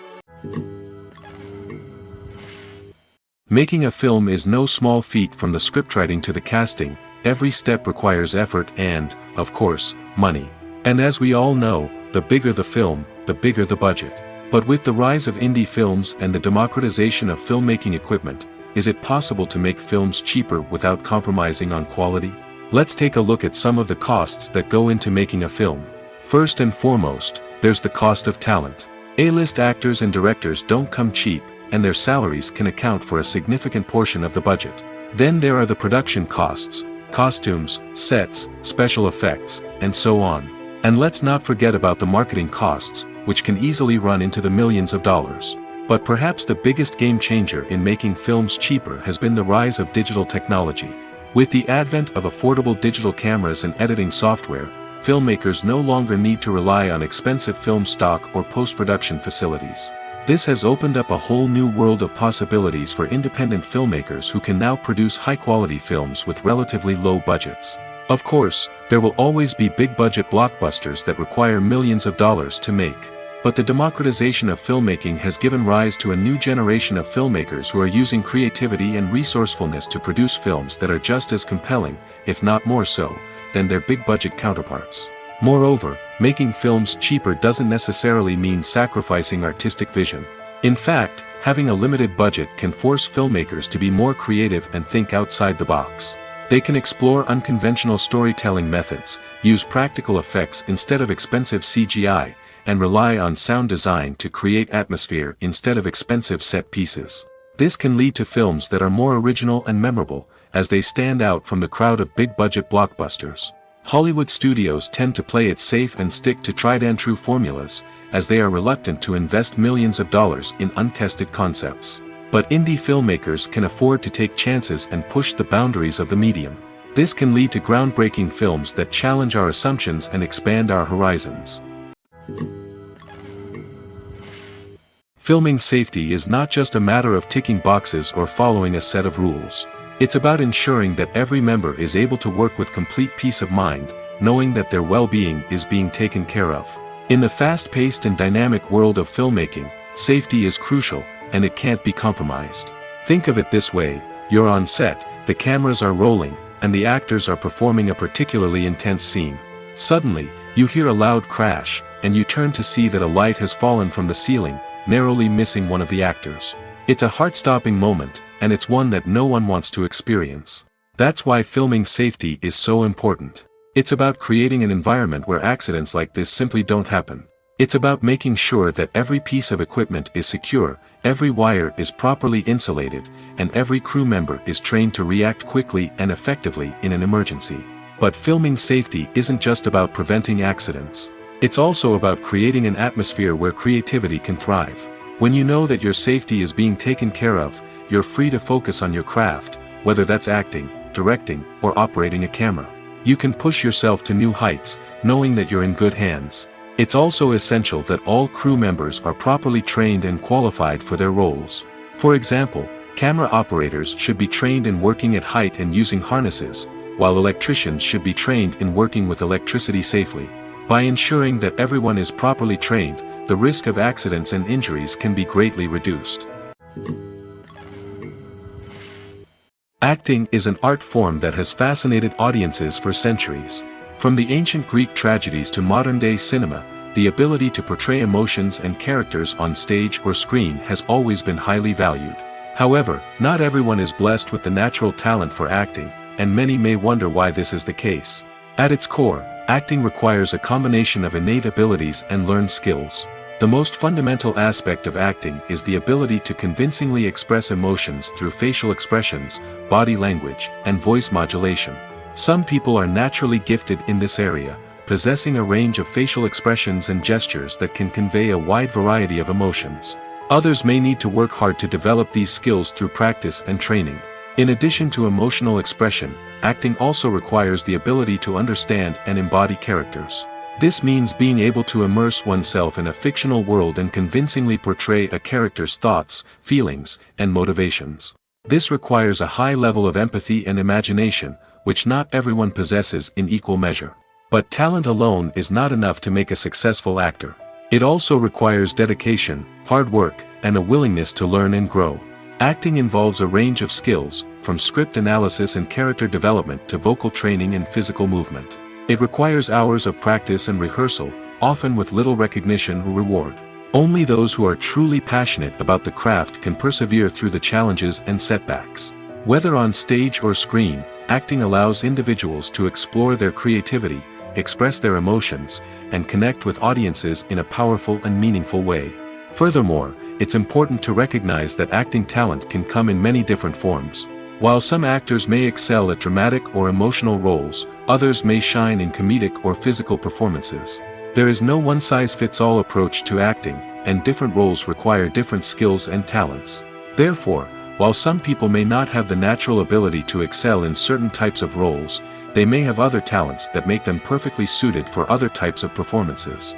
Making a film is no small feat. From the scriptwriting to the casting, every step requires effort and, of course, money. And as we all know, the bigger the film, the bigger the budget. But with the rise of indie films and the democratization of filmmaking equipment, is it possible to make films cheaper without compromising on quality? Let's take a look at some of the costs that go into making a film. First and foremost, there's the cost of talent. A-list actors and directors don't come cheap, and their salaries can account for a significant portion of the budget. Then there are the production costs, costumes, sets, special effects, and so on. And let's not forget about the marketing costs, which can easily run into the millions of dollars. But perhaps the biggest game changer in making films cheaper has been the rise of digital technology. With the advent of affordable digital cameras and editing software, filmmakers no longer need to rely on expensive film stock or post-production facilities. This has opened up a whole new world of possibilities for independent filmmakers who can now produce high-quality films with relatively low budgets. Of course, there will always be big-budget blockbusters that require millions of dollars to make. But the democratization of filmmaking has given rise to a new generation of filmmakers who are using creativity and resourcefulness to produce films that are just as compelling, if not more so, than their big-budget counterparts. Moreover, making films cheaper doesn't necessarily mean sacrificing artistic vision. In fact, having a limited budget can force filmmakers to be more creative and think outside the box. They can explore unconventional storytelling methods, use practical effects instead of expensive CGI, and rely on sound design to create atmosphere instead of expensive set pieces. This can lead to films that are more original and memorable, as they stand out from the crowd of big-budget blockbusters. Hollywood studios tend to play it safe and stick to tried-and-true formulas, as they are reluctant to invest millions of dollars in untested concepts. But indie filmmakers can afford to take chances and push the boundaries of the medium. This can lead to groundbreaking films that challenge our assumptions and expand our horizons. Filming safety is not just a matter of ticking boxes or following a set of rules. It's about ensuring that every member is able to work with complete peace of mind, knowing that their well-being is being taken care of. In the fast-paced and dynamic world of filmmaking, safety is crucial, and it can't be compromised. Think of it this way: you're on set, the cameras are rolling, and the actors are performing a particularly intense scene. Suddenly, you hear a loud crash, and you turn to see that a light has fallen from the ceiling, narrowly missing one of the actors. It's a heart-stopping moment, and it's one that no one wants to experience. That's why filming safety is so important. It's about creating an environment where accidents like this simply don't happen. It's about making sure that every piece of equipment is secure, every wire is properly insulated, and every crew member is trained to react quickly and effectively in an emergency. But filming safety isn't just about preventing accidents. It's also about creating an atmosphere where creativity can thrive. When you know that your safety is being taken care of, you're free to focus on your craft, whether that's acting, directing, or operating a camera. You can push yourself to new heights, knowing that you're in good hands. It's also essential that all crew members are properly trained and qualified for their roles. For example, camera operators should be trained in working at height and using harnesses, while electricians should be trained in working with electricity safely. By ensuring that everyone is properly trained, the risk of accidents and injuries can be greatly reduced. Acting is an art form that has fascinated audiences for centuries. From the ancient Greek tragedies to modern-day cinema, the ability to portray emotions and characters on stage or screen has always been highly valued. However, not everyone is blessed with the natural talent for acting, and many may wonder why this is the case. At its core, acting requires a combination of innate abilities and learned skills. The most fundamental aspect of acting is the ability to convincingly express emotions through facial expressions, body language, and voice modulation. Some people are naturally gifted in this area, possessing a range of facial expressions and gestures that can convey a wide variety of emotions. Others may need to work hard to develop these skills through practice and training. In addition to emotional expression, acting also requires the ability to understand and embody characters. This means being able to immerse oneself in a fictional world and convincingly portray a character's thoughts, feelings, and motivations. This requires a high level of empathy and imagination, which not everyone possesses in equal measure. But talent alone is not enough to make a successful actor. It also requires dedication, hard work, and a willingness to learn and grow. Acting involves a range of skills, from script analysis and character development to vocal training and physical movement. It requires hours of practice and rehearsal, often with little recognition or reward. Only those who are truly passionate about the craft can persevere through the challenges and setbacks. Whether on stage or screen, acting allows individuals to explore their creativity, express their emotions, and connect with audiences in a powerful and meaningful way. Furthermore, it's important to recognize that acting talent can come in many different forms. While some actors may excel at dramatic or emotional roles, others may shine in comedic or physical performances. There is no one-size-fits-all approach to acting, and different roles require different skills and talents. Therefore, while some people may not have the natural ability to excel in certain types of roles, they may have other talents that make them perfectly suited for other types of performances.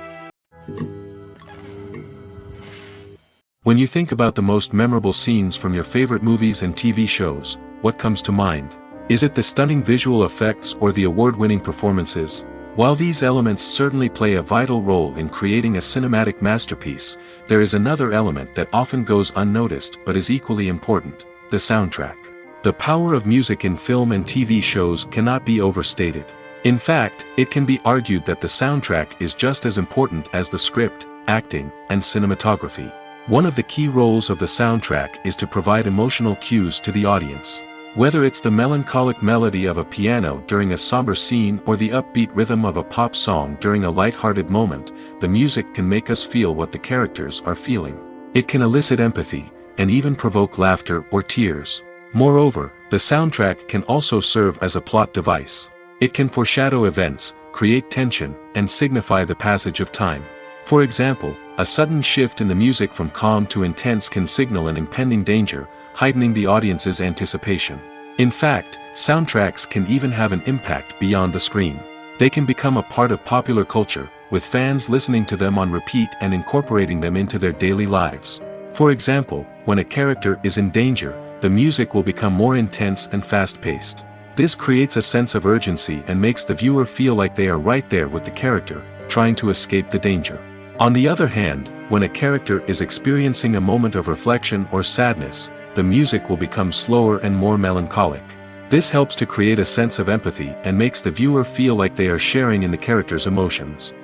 When you think about the most memorable scenes from your favorite movies and TV shows, what comes to mind? Is it the stunning visual effects or the award-winning performances? While these elements certainly play a vital role in creating a cinematic masterpiece, there is another element that often goes unnoticed but is equally important: the soundtrack. The power of music in film and TV shows cannot be overstated. In fact, it can be argued that the soundtrack is just as important as the script, acting, and cinematography. One of the key roles of the soundtrack is to provide emotional cues to the audience. Whether it's the melancholic melody of a piano during a somber scene or the upbeat rhythm of a pop song during a light-hearted moment, the music can make us feel what the characters are feeling. It can elicit empathy, and even provoke laughter or tears. Moreover, the soundtrack can also serve as a plot device. It can foreshadow events, create tension, and signify the passage of time. For example, a sudden shift in the music from calm to intense can signal an impending danger, heightening the audience's anticipation. In fact, soundtracks can even have an impact beyond the screen. They can become a part of popular culture, with fans listening to them on repeat and incorporating them into their daily lives. For example, when a character is in danger, the music will become more intense and fast-paced. This creates a sense of urgency and makes the viewer feel like they are right there with the character, trying to escape the danger. On the other hand, when a character is experiencing a moment of reflection or sadness, the music will become slower and more melancholic. This helps to create a sense of empathy and makes the viewer feel like they are sharing in the character's emotions.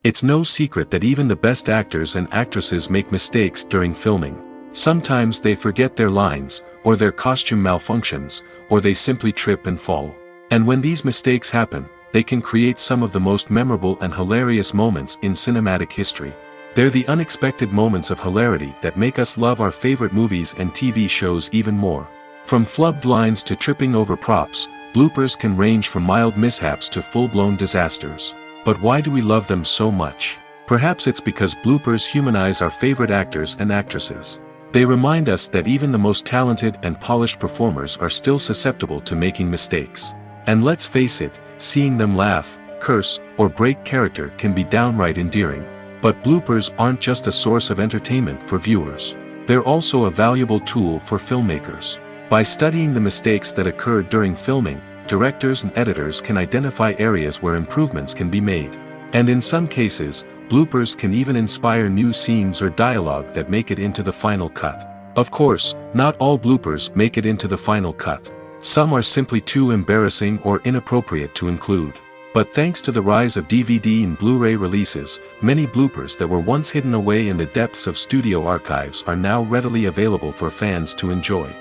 It's no secret that even the best actors and actresses make mistakes during filming. Sometimes they forget their lines, or their costume malfunctions, or they simply trip and fall. And when these mistakes happen, they can create some of the most memorable and hilarious moments in cinematic history. They're the unexpected moments of hilarity that make us love our favorite movies and TV shows even more. From flubbed lines to tripping over props, bloopers can range from mild mishaps to full-blown disasters. But why do we love them so much? Perhaps it's because bloopers humanize our favorite actors and actresses. They remind us that even the most talented and polished performers are still susceptible to making mistakes. And let's face it, seeing them laugh, curse, or break character can be downright endearing. But bloopers aren't just a source of entertainment for viewers. They're also a valuable tool for filmmakers. By studying the mistakes that occurred during filming, directors and editors can identify areas where improvements can be made. And in some cases, bloopers can even inspire new scenes or dialogue that make it into the final cut. Of course, not all bloopers make it into the final cut. Some are simply too embarrassing or inappropriate to include. But thanks to the rise of DVD and Blu-ray releases, many bloopers that were once hidden away in the depths of studio archives are now readily available for fans to enjoy.